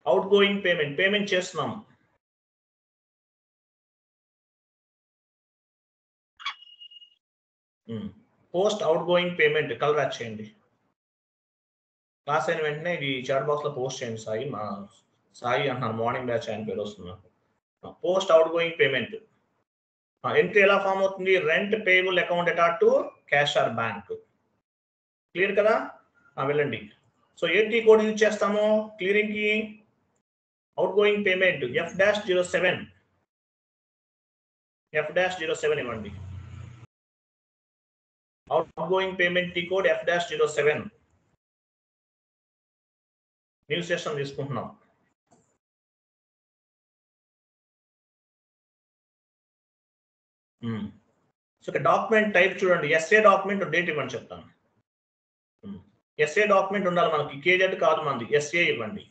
అవుట్ గోయింగ్ పేమెంట్ చేస్తున్నాం. Post outgoing payment colour add చేయండి. క్లాస్ అయిన వెంటనే ఇది చాట్ బాక్స్ లో పోస్ట్ చేయండి. సాయి అంటున్నాను, మార్నింగ్ బ్యాచ్ ఆయన పేరు వస్తున్నాను. Post outgoing payment entry ఎలా ఫామ్ అవుతుంది, rent payable account attach to cash or bank. Clear కదా? వెళ్ళండి. సో ఏంటి కోడ్ యూజ్ చేస్తాము క్లియరింగ్ కి, అవుట్ గోయింగ్ పేమెంట్ F-07 ఇవ్వండి. Out going payment T code F-07. New session తీసుకుంటున్నాం. So document type చూడండి, ఎస్ఏ డాక్యుమెంట్ డేట్ ఇవ్వండి చెప్తాను. ఎస్ఏ డాక్యుమెంట్ ఉండాలి మనకి, కేజెడ్ కాదు మనది, ఎస్ఏ ఇవ్వండి.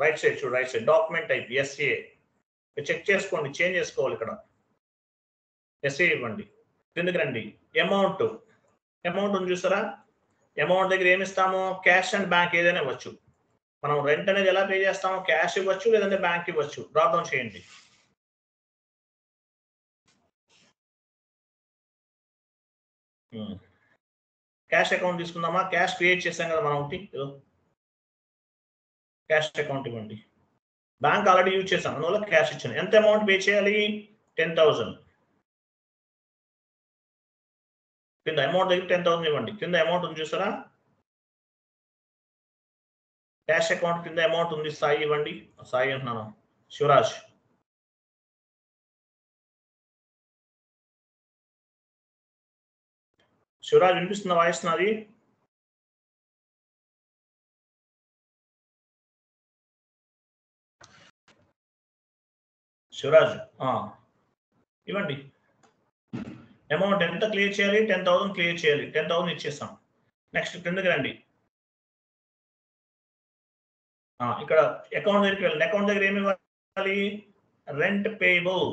రైట్ సైడ్ చూడు, right side document type SA. Check చేసుకోండి, చేంజ్ చేసుకోవాలి ఇక్కడ. ఎస్ఏ ఇవ్వండి. కిందకి రండి. అమౌంట్ ఉంది చూసారా, అమౌంట్ దగ్గర ఏమి ఇస్తాము, క్యాష్ అండ్ బ్యాంక్ ఏదైనా ఇవ్వచ్చు. మనం రెంట్ అనేది ఎలా పే చేస్తాము, క్యాష్ ఇవ్వచ్చు లేదంటే బ్యాంక్ ఇవ్వచ్చు. డ్రాప్ డౌన్ చేయండి. క్యాష్ అకౌంట్ తీసుకుందామా, క్యాష్ క్రియేట్ చేసాం కదా మనం ఒకటి, క్యాష్ అకౌంట్ ఇవ్వండి. బ్యాంక్ ఆల్రెడీ యూజ్ చేసాం, అందువల్ల క్యాష్ ఇచ్చాను. ఎంత అమౌంట్ పే చేయాలి, 10,000. కింద అమౌంట్ దగ్గర 10,000 ఇవ్వండి. కింద అమౌంట్ ఉంది చూసారా, క్యాష్ అకౌంట్ కింద అమౌంట్ ఉంది, సాయి ఇవ్వండి. సాయి అంటున్నాను, శివరాజ్. శివరాజ్ వినిపిస్తున్న వాయిస్ నాది? శివరాజ్ ఇవ్వండి. అమౌంట్ ఎంత క్లియర్ చేయాలి, 10,000 క్లియర్ చేయాలి. 10,000 ఇచ్చేస్తాం. నెక్స్ట్ కిందకి రండి. ఇక్కడ అకౌంట్ దగ్గరికి వెళ్ళండి. అకౌంట్ దగ్గర ఏమి ఇవ్వాలి, రెంట్ పేయబుల్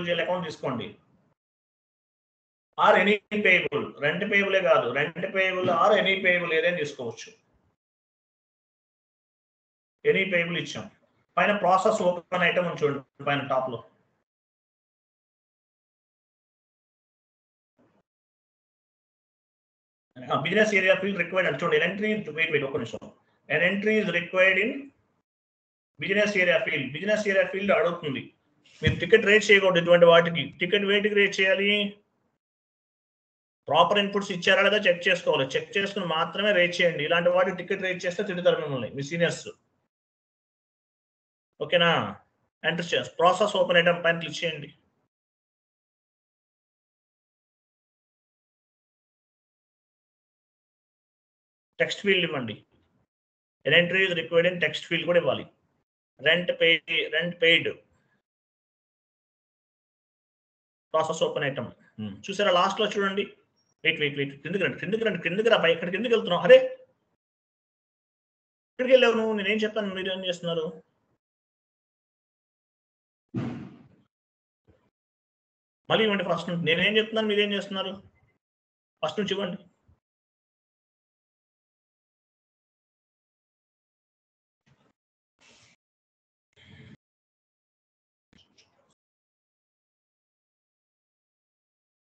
చేయాలి. అకౌంట్ తీసుకోండి. ఆర్ ఎనీ పేయబుల్, రెంట్ పేయబులే కాదు, rent payable or any payable ఏదైనా తీసుకోవచ్చు. ఎనీ పేయబుల్ ఇచ్చాం. పైన ప్రాసెస్ ఓపెన్ ఐటమ్ చూడండి, పైన టాప్ లో. బిజినెస్ ఏరియా ఫీల్డ్ రిక్వైర్డ్ అని చూడండి. ఎంట్రీ వెయిట్ ఒక నిమిషం. And entry is required in business area field. Business area field అడుగుతుంది. మీరు టికెట్ రేట్ చేయకూడదు ఇటువంటి వాటికి. టికెట్ వేటికి రేట్ చేయాలి, ప్రాపర్ ఇన్పుట్స్ ఇచ్చారా లేదా చెక్ చేసుకోవాలి. చెక్ చేసుకుని మాత్రమే రేట్ చేయండి. ఇలాంటి వాటికి టికెట్ రేట్ చేస్తే తిడతారు మిమ్మల్ని మీ సీనియర్స్. ఓకేనా? ఎంటర్ చేసి ప్రాసెస్ ఓపెన్ ఐటమ్ పైన క్లిక్ చేయండి. టెక్స్ట్ ఫీల్డ్ ఇవ్వండి. Entry is required in text field కూడా ఇవ్వాలి. Rent paid process open item చూసారా, లాస్ట్ లో చూడండి. వెయిట్ కిందకి రా బై. ఇక్కడికి ఎందుకు వెళ్తున్నావు? అరే ఇక్కడికి వెళ్ళావు నువ్వు, నేనేం చెప్పాను, మీరు ఏం చేస్తున్నారు? మళ్ళీ ఇవ్వండి ఫస్ట్ నుంచి. నేనేం చెప్తున్నాను, మీరేం చేస్తున్నారు? ఫస్ట్ నుంచి ఇవ్వండి.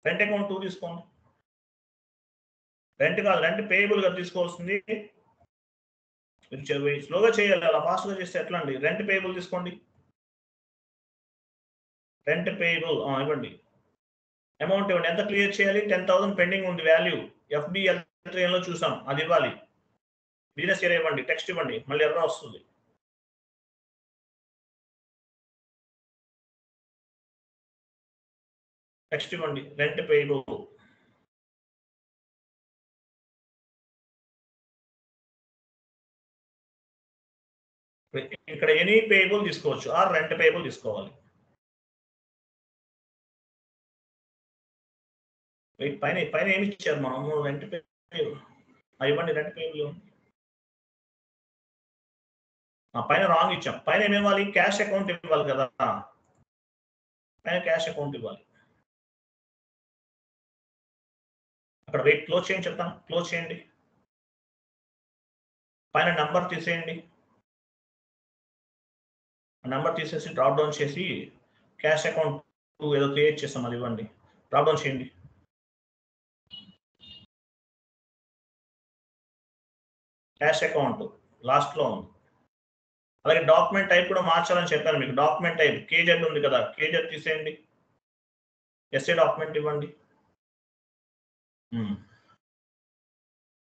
రెంట్ అకౌంట్ 2 తీసుకోండి. రెంట్ కాదు, రెంట్ పేయబుల్ గా తీసుకోవాల్సింది మీరు స్లోగా చేయాలి, అలా ఫాస్ట్గా చేస్తే ఎట్లా అండి? రెంట్ పేయబుల్ తీసుకోండి. రెంట్ పేయబుల్ ఇవ్వండి, అమౌంట్ ఇవ్వండి. ఎంత క్లియర్ చేయాలి? 10,000 పెండింగ్ ఉంది వాల్యూ. FBL3లో చూసాం, అది ఇవ్వాలి. బిజినెస్ ఇయర్ ఇవ్వండి, టెక్స్ట్ ఇవ్వండి, మళ్ళీ ఎర్ర వస్తుంది. టెక్స్ట్ ఇవ్వండి, రెంట్ పేయబుల్. ఇక్కడ ఎనీ పేయబుల్ తీసుకోవచ్చు, ఆర్ రెంట్ పేయబుల్ తీసుకోవాలి. పైన పైన ఏమి ఇచ్చారు మనము? రెంట్ పేయబుల్ ఇవ్వండి, రెంట్ పేయబుల్. పైన రాంగ్ ఇచ్చాం. పైన ఏమి ఇవ్వాలి? క్యాష్ అకౌంట్ ఇవ్వాలి కదా, పైన క్యాష్ అకౌంట్ ఇవ్వాలి. అక్కడ వెయిట్, క్లోజ్ చేయండి చెప్తాను, క్లోజ్ చేయండి. పైన నంబర్ తీసేయండి, నంబర్ తీసేసి డ్రాప్ డౌన్ చేసి క్యాష్ అకౌంట్ ఏదో క్రియేట్ చేస్తాం, అది ఇవ్వండి. డ్రాప్ డౌన్ చేయండి. క్యాష్ అకౌంట్ లాస్ట్ లో ఉంది. అలాగే డాక్యుమెంట్ టైప్ కూడా మార్చాలని చెప్పాను మీకు. డాక్యుమెంట్ టైప్ కేజెడ్ ఉంది కదా, కేజెడ్ తీసేయండి. ఎస్ఏ డాక్యుమెంట్ ఇవ్వండి.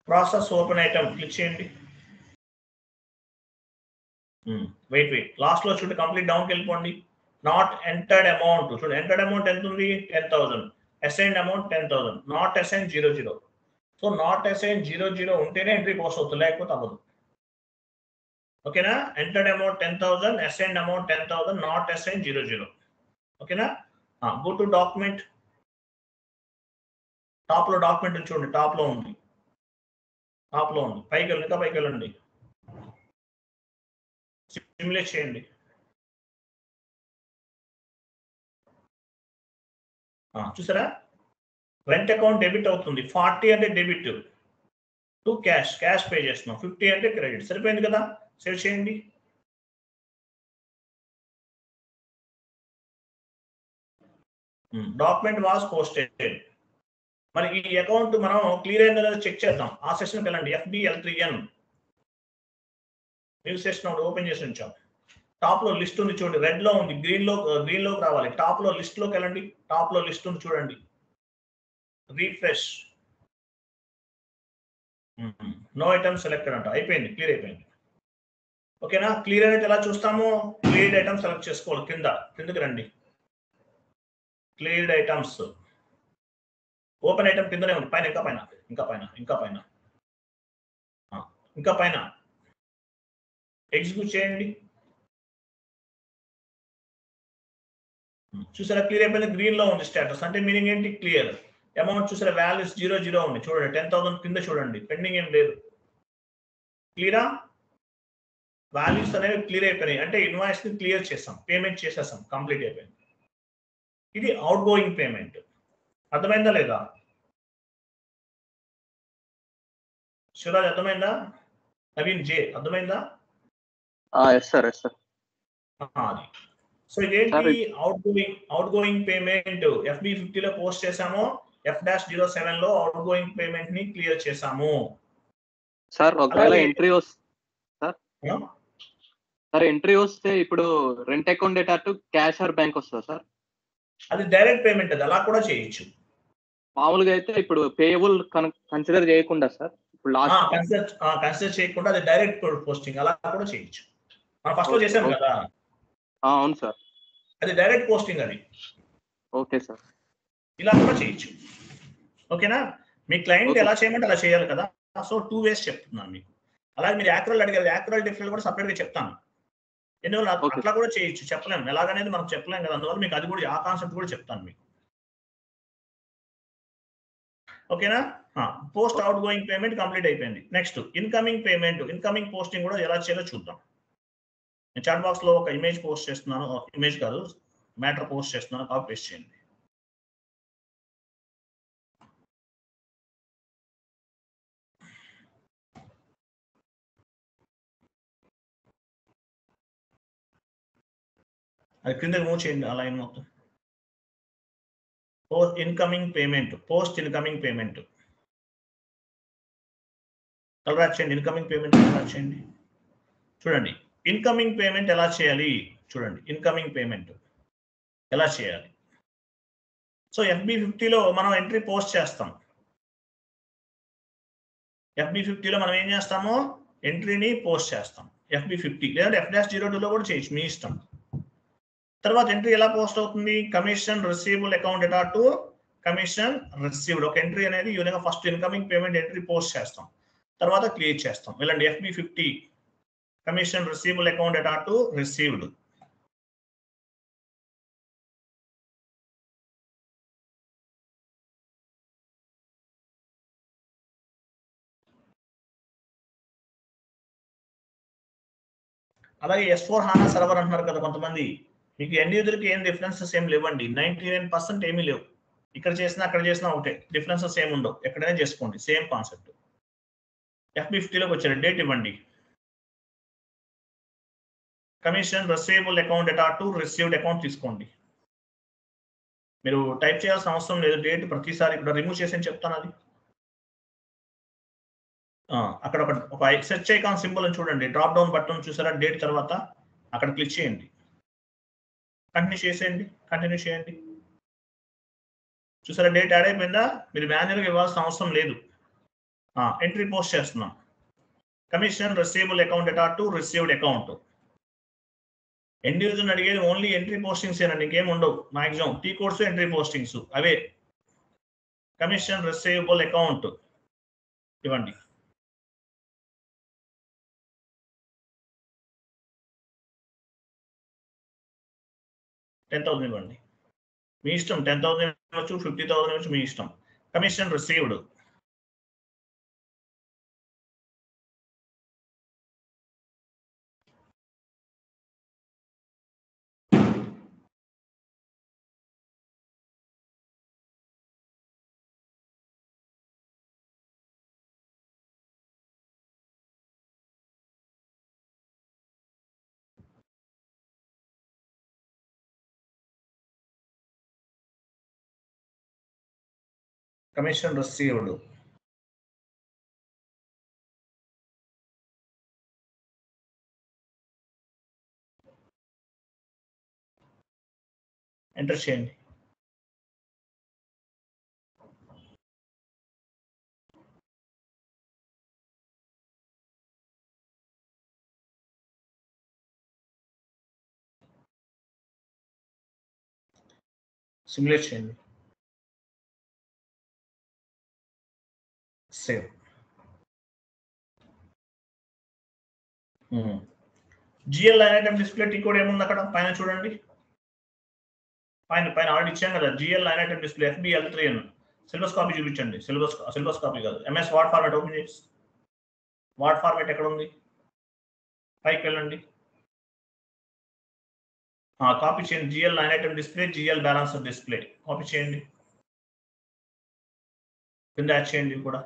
ప్రాసెస్ ఓపెన్ ఐటమ్ క్లిక్ చేయండి. వెయిట్ లాస్ట్ లో చూడండి, కంప్లీట్ డౌన్కి వెళ్ళిపోండి. నాట్ ఎంటర్డ్ అమౌంట్ చూడండి, ఎంటర్డ్ అమౌంట్ ఎంత ఉంది? 10,000. Assigned amount 10,000. Not assign 00. So not assign 00 ఉంటేనే ఎంట్రీ పోస్ట్ అవుతుంది, లేకపోతే అవ్వదు. ఓకేనా? Entered amount 10,000, assigned amount 10,000, not assign 00. ఓకేనా? Go to document. టాప్ లో డాక్యుమెంట్ చూడండి, టాప్ లో ఉంది, పైకి వెళ్ళండి, ఇంకా పైకి వెళ్ళండి, సిమ్యులేట్ చేయండి. చూసారా? రెంట్ అకౌంట్ డెబిట్ అవుతుంది. 40 అంటే డెబిట్ టు క్యాష్ పే చేస్తున్నాం. 50 అంటే క్రెడిట్. సరిపోయింది కదా, సేవ్ చేయండి. Document was posted. మరి ఈ అకౌంట్ మనం క్లియర్ అయిందో లేదో చెక్ చేద్దాం. ఆ సెషన్కి వెళ్ళండి, FBL3N న్యూ సెషన్ ఒకటి ఓపెన్ చేసి ఉంచాం. టాప్ లో లిస్ట్ ఉంది చూడండి, రెడ్ లో ఉంది, గ్రీన్ లోకి రావాలి. టాప్ లో లిస్ట్ లోకి వెళ్ళండి, టాప్ లో లిస్ట్ ఉంది చూడండి, రీఫ్రెష్. నో ఐటమ్ సెలెక్టెడ్ అంట, అయిపోయింది, క్లియర్ అయిపోయింది. ఓకేనా? క్లియర్ అనేది ఎలా చూస్తాము? క్లియర్డ్ ఐటమ్ సెలెక్ట్ చేసుకోవాలి. కిందకి రండి, క్లియర్డ్ ఐటమ్స్, ఓపెన్ ఐటమ్ కిందనే ఉంది, పైన ఇంకా పైన ఎగ్జిక్యూట్ చేయండి. చూసారా? క్లియర్ అయిపోయింది, గ్రీన్ లో ఉంది స్టేటస్. అంటే మీనింగ్ ఏంటి? క్లియర్. అమౌంట్ చూసారా? వాల్యూస్ 00 ఉంది చూడండి, 10,000 కింద చూడండి, పెండింగ్ ఏం లేదు. క్లియరా? వాల్యూస్ అనేవి క్లియర్ అయిపోయినాయి, అంటే ఇన్వాయిస్ ని క్లియర్ చేస్తాం, పేమెంట్ చేసేస్తాం, కంప్లీట్ అయిపోయింది. ఇది అవుట్ గోయింగ్ పేమెంట్. అర్థమైందా లేదా? శివరాజ్ అర్థమైందా? నవీన్ జే అర్థమైందా? Yes sir. అది. సో ఇదేంటి? అవుట్ గోయింగ్ పేమెంట్ FB50 లో పోస్ట్ చేసాము, F-07 లో అవుట్ గోయింగ్ పేమెంట్ ని క్లియర్ చేసాము. సార్ ఒకవేళ ఎంట్రీ వస్తే ఇప్పుడు rent account data to cash or bank వస్తుందా సార్? అది డైరెక్ట్ పేమెంట్, అది అలా కూడా చేయొచ్చు. మామూలుగా అయితే ఇప్పుడు పేయబుల్ కన్సిడర్ చేయకుండా సార్, ఇప్పుడు కన్సిడర్ చేయకుండా అది డైరెక్ట్ పోస్టింగ్, అలా కూడా చేయొచ్చు. మనం ఫస్ట్ లో చేసాం కదా. అవును సార్, అది డైరెక్ట్ పోస్టింగ్ అది. ఓకే సార్, ఇలా కూడా చేయొచ్చు. ఓకేనా? మీ క్లయింట్ ఎలా చేయమంటే అలా చేయాలి కదా. సో 2 ways చెప్తున్నాను మీకు. అలాగే మీరు యాక్యురల్ అడిగారు, యాక్యురల్ డిఫరెంట్ కూడా సపరేట్ గా చెప్తాను. ఎందువల్ల అట్లా కూడా చేయొచ్చు, చెప్పలేము ఎలాగనేది మనం చెప్పలేము కదా. అందువల్ల మీకు అది కూడా, ఆ కాన్సెప్ట్ కూడా చెప్తాను మీకు. ఓకేనా? Post outgoing payment complete అయిపోయింది. Next incoming payment, incoming posting కూడా ఎలా చేయాలో చూద్దాం. నేను చాట్ బాక్స్ లో ఒక ఇమేజ్ పోస్ట్ చేస్తున్నాను, ఇమేజ్ కాదు మ్యాటర్ పోస్ట్ చేస్తున్నాను, కాపీ పేస్ట్ చేయండి. అది క్రిందకి మూవ్ చేయండి, ఆ లైన్ మొత్తం. పోస్ట్ ఇన్కమింగ్ పేమెంట్ కలర్ చేయండి, ఇన్కమింగ్ పేమెంట్ కలర్ చేయండి. చూడండి ఇన్కమింగ్ పేమెంట్ ఎలా చేయాలి చూడండి ఇన్కమింగ్ పేమెంట్ ఎలా చేయాలి. సో FB50లో మనం ఎంట్రీ పోస్ట్ చేస్తాం. FB50లో మనం ఏం చేస్తాము ఎంట్రీని పోస్ట్ చేస్తాం. FB50 లేదంటే F-02లో కూడా చేయొచ్చు మీ ఇష్టం. తర్వాత ఎంట్రీ ఎలా పోస్ట్ అవుతుంది commission receivable account data to commission received ఒక ఎంట్రీ అనేది ఈ విధంగా first incoming payment entry post చేస్తాం, తర్వాత క్రియేట్ చేస్తాం. వెళ్ళండి FB50 commission receivable account data to received. అలాగే S4HANA సర్వర్ అంటున్నారు కదా కొంతమంది, మీకు ఎండ్ యూజర్కి ఏం డిఫరెన్సెస్ ఏం లేవండి, 99% ఏమీ లేవు. ఇక్కడ చేసినా అక్కడ చేసినా ఒకటే, డిఫరెన్సెస్ ఏమి ఉండవు, ఎక్కడైనా చేసుకోండి సేమ్ కాన్సెప్ట్. FB50లోకి వచ్చారు, డేట్ ఇవ్వండి. Commission receivable account data to received account తీసుకోండి. మీరు టైప్ చేయాల్సిన అవసరం లేదు, డేట్ ప్రతిసారి ఇక్కడ రిమూవ్ చేసి చెప్తాను. అది అక్కడ ఒక సెర్చ్ ఐకాన్ సింబల్ అని చూడండి, డ్రాప్ డౌన్ బటన్ చూసారా, డేట్ తర్వాత అక్కడ క్లిక్ చేయండి, కంటిన్యూ చేయండి. చూసారా డేట్ యాడ్ అయిపోయిందా, మీరు మాన్యువల్గా ఇవ్వాల్సిన అవసరం లేదు. ఎంట్రీ పోస్ట్ చేస్తున్నాం, commission receivable account data to received account. End user అడిగేది ఓన్లీ ఎంట్రీ పోస్టింగ్స్ ఏనండి, ఇంకేం ఉండవు. Maximum T codes entry postings అవే. కమిషన్ రిసీవబుల్ అకౌంట్ ఇవ్వండి. $10,000 ఇవ్వండి, మీ ఇష్టం. 10,000 ఇవ్వచ్చు, 50,000 ఇవ్వచ్చు, మీ ఇష్టం. Commission received. Commission received. Enter చేయండి. సిమ్యులేట్ చేయండి, save. GL line item display T code ఏముంది అక్కడ పైన చూడండి, పైన ఆల్రెడీ ఇచ్చాం కదా, GL line item display FBL3N. Syllabus copy చూపించండి, సిలబస్ కాపీ కాదు, MS వర్డ్ ఫార్మాట్ ఓపెన్ చేసి, వర్డ్ ఫార్మాట్ ఎక్కడ ఉంది, పైకి వెళ్ళండి, కాపీ చేయండి. GL line item display, GL balancer display copy చేయండి, కింద యాడ్ చేయండి కూడా.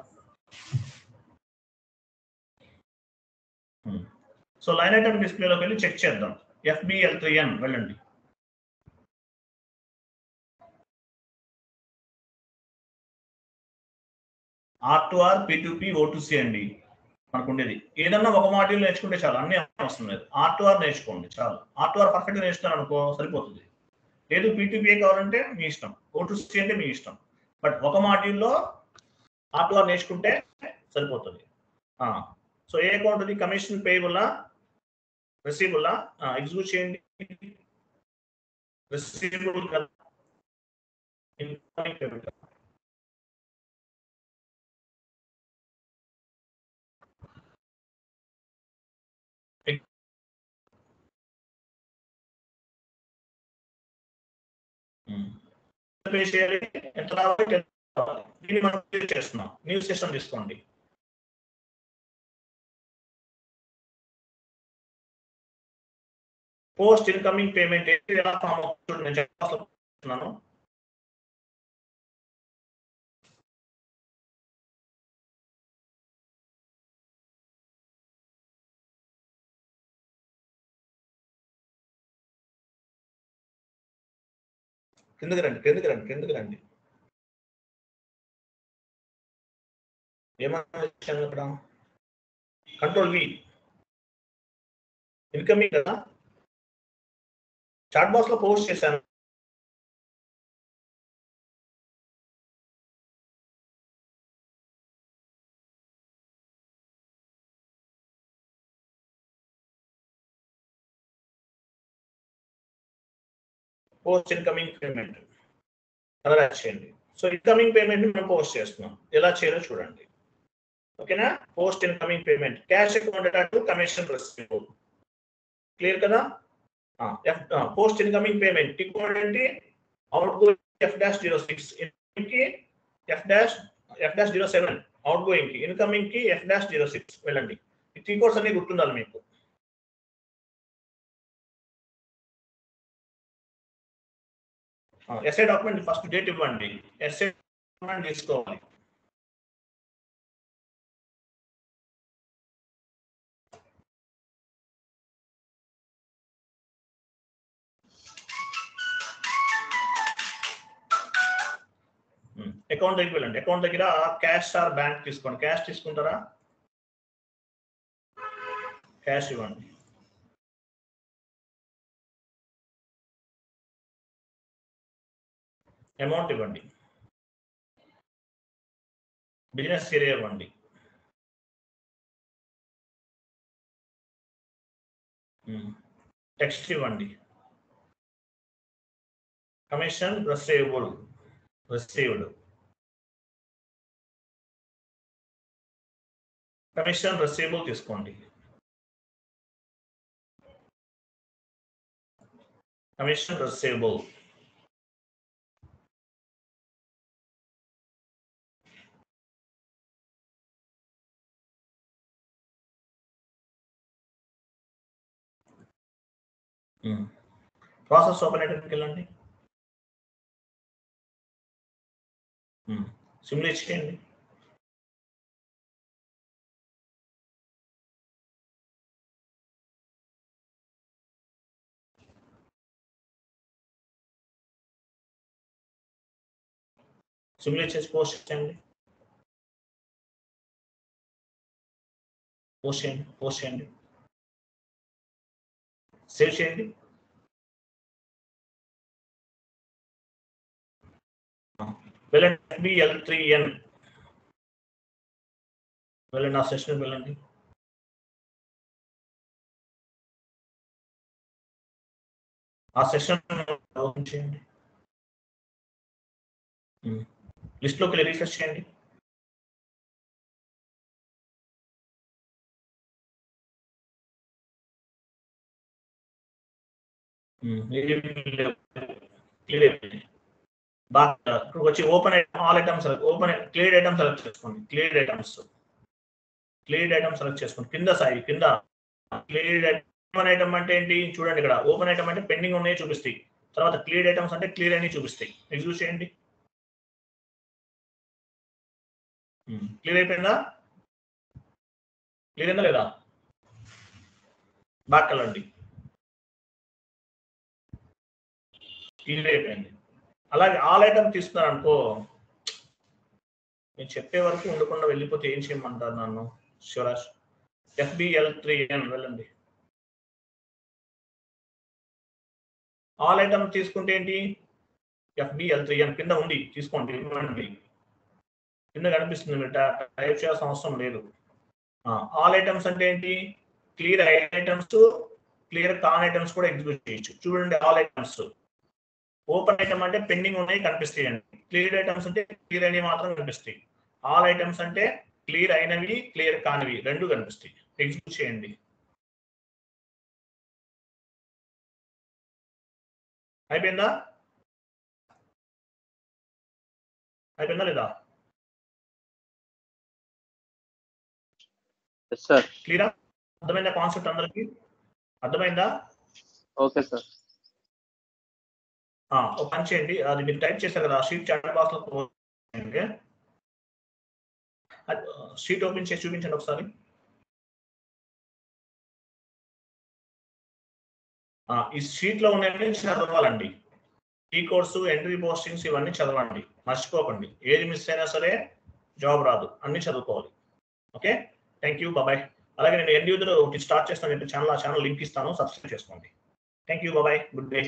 సో లైన్ ఐటమ్ డిస్ప్లేలోకి వెళ్ళి చెక్ చేద్దాం. FBL3N వెళ్ళండి. R2R, P2P, O2C అండి మనకు ఉండేది. ఏదన్నా ఒక మాడ్యూల్ నేర్చుకుంటే చాలు, అన్ని అవసరం లేదు. R2R నేర్చుకోండి చాలు. R2R పర్ఫెక్ట్గా నేర్చుకున్నారు అనుకో సరిపోతుంది. లేదు P2P కావాలంటే మీ ఇష్టం, O2C అంటే మీ ఇష్టం. బట్ ఒక మాడ్యూల్లో R2R నేర్చుకుంటే సరిపోతుంది. సో ఏ అకౌంట్ ఉంది, కమిషన్ పేయబుల్ రిసీవబుల్ ఎగ్జిక్యూట్ చేయండి. రిసీవబుల్ కదా, ఇన్కమింగ్ పేమెంట్. పే చేయాలి, ఎంత రావాలి, దీన్ని మనం క్లియర్ చేస్తున్నాం. న్యూ సిస్టమ్ తీసుకోండి. పోస్ట్ ఇన్కమింగ్ పేమెంట్ ఎలా ఫామ్ అవుతుంది నేను చెప్తున్నాను. కిందకి రండి. ఏమన్నా ఇక్కడ కంట్రోల్ V ఇన్కమింగ్ కదా, చాట్ బాక్స్ లో పోస్ట్ చేశాను. పోస్ట్ ఇన్కమింగ్ పేమెంట్ అలా చేయండి. సో ఇన్కమింగ్ పేమెంట్ మనం పోస్ట్ చేస్తున్నాం, ఎలా చేయాలో చూడండి. ఓకేనా, post incoming payment cash account to commission receivable. Clear కదా. Post incoming payment tick code ఏంటి, అవుట్ గోయింగ్ F-06, ఇన్కమింగ్ కి F-07, అవుట్ గోయింగ్ కి, ఇన్కమింగ్ కి F-06 వెళ్ళండి. ఈ టీ కోడ్స్ అన్ని గుర్తుండాలి మీకు. ఎస్ఐ డాక్యుమెంట్ ఫస్ట్ డేట్ ఇవ్వండి, ఎస్ఐ డాక్యుమెంట్ తీసుకోవాలి. అకౌంట్ దగ్గర వెళ్ళండి, అకౌంట్ దగ్గర క్యాష్ ఆర్ బ్యాంక్ తీసుకోండి. క్యాష్ తీసుకుంటారా, క్యాష్ ఇవ్వండి. అమౌంట్ ఇవ్వండి, బిజినెస్ ఏరియా ఇవ్వండి, టెక్స్ట్ ఇవ్వండి, కమిషన్ రిసీవ్డ్, కమిషన్ రిసీవబుల్ తీసుకోండి, కమిషన్ రిసీవబుల్. ప్రాసెస్ ఓపెన్ ఐటమ్కి వెళ్ళండి, సిమ్యులేట్ చేయండి. సిమ్యులేట్ చేసి పోస్ట్ చేయండి, పోస్ట్ చేయండి, సేవ్ చేయండి. వెళ్ళండి FBL3N, వెళ్ళండి, ఆ సెషన్ వెళ్ళండి. ఆ సెషన్ ఓపెన్ చేయండి, లిస్ట్లోకి వెళ్ళి రీఫ్రెష్ చేయండి. బాగా వచ్చి open all items, open clear items select చేసుకోండి. క్లియర్ ఐటమ్స్ సెలెక్ట్ చేసుకోండి. కింద సాయి కింద క్లియర్ ఓపెన్ ఐటమ్ అంటే ఏంటి చూడండి. ఇక్కడ ఓపెన్ ఐటమ్ అంటే పెండింగ్ ఉన్నాయి చూపిస్తాయి, తర్వాత క్లియర్ ఐటమ్స్ అంటే క్లియర్ అని చూపిస్తాయి. ఎగ్జిక్యూట్ చేయండి. క్లియర్ అయిపోయిందా, క్లియర్ అయిందా లేదా, బాగా కలండి, క్లియర్ అయిపోయింది. అలాగే ఆల్ ఐటమ్ తీసుకున్నారు అనుకో, నేను చెప్పే వరకు ఉండకుండా వెళ్ళిపోతే ఏం చేయమంటారు నన్ను. శివరాజ్ FBL3N వెళ్ళండి. ఆల్ ఐటమ్ తీసుకుంటే ఏంటి, FBL3N కింద ఉంది, తీసుకోండి. కింద కనిపిస్తుంది, మీరు టైప్ చేయాల్సిన అవసరం లేదు. ఆల్ ఐటమ్స్ అంటే ఏంటి, క్లియర్ ఐటమ్స్, క్లియర్ కాన్ ఐటమ్స్ కూడా ఎగ్జిక్యూట్ చేయొచ్చు. చూడండి, ఆల్ ఐటమ్స్. ఓపెన్ ఐటమ్ అంటే పెండింగ్ ఉన్నాయి కనిపిస్తాయి అండి. క్లియర్ ఐటమ్స్ అంటే క్లియర్ అయినవి మాత్రం కనిపిస్తాయి. ఆల్ ఐటమ్స్ అంటే క్లియర్ అయినవి, క్లియర్ కానివి రెండు కనిపిస్తాయి. ఎగ్జిక్యూట్ చేయండి. అయిపోయిందా లేదా, క్లియరా, అర్థమైందా కాన్సెప్ట్ అందరికి, అర్థమైందా? Okay sir. ఒక పని చేయండి, అది మీరు టైప్ చేశారు కదా, షీట్ చాట్ బాక్స్ లో షీట్ ఓపెన్ చేసి చూపించండి ఒకసారి. ఈ షీట్ లో ఉన్నాయని చదవాలండి. ఈ కోర్సు, ఎంట్రీ పోస్టింగ్స్ ఇవన్నీ చదవండి, మర్చిపోకండి. ఏది మిస్ అయినా సరే జాబ్ రాదు, అన్ని చదువుకోవాలి. Okay, thank you, bye. అలాగే నేను ఎండ్ యూజర్ ఒకటి స్టార్ట్ చేస్తాను చెప్పి ఛానల్ లింక్ ఇస్తాను, సబ్స్క్రైబ్ చేసుకోండి. Thank you, bye, good day.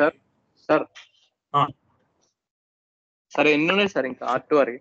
Sir ఎన్ని ఉన్నాయి సార్ ఇంకా R2 వరకు?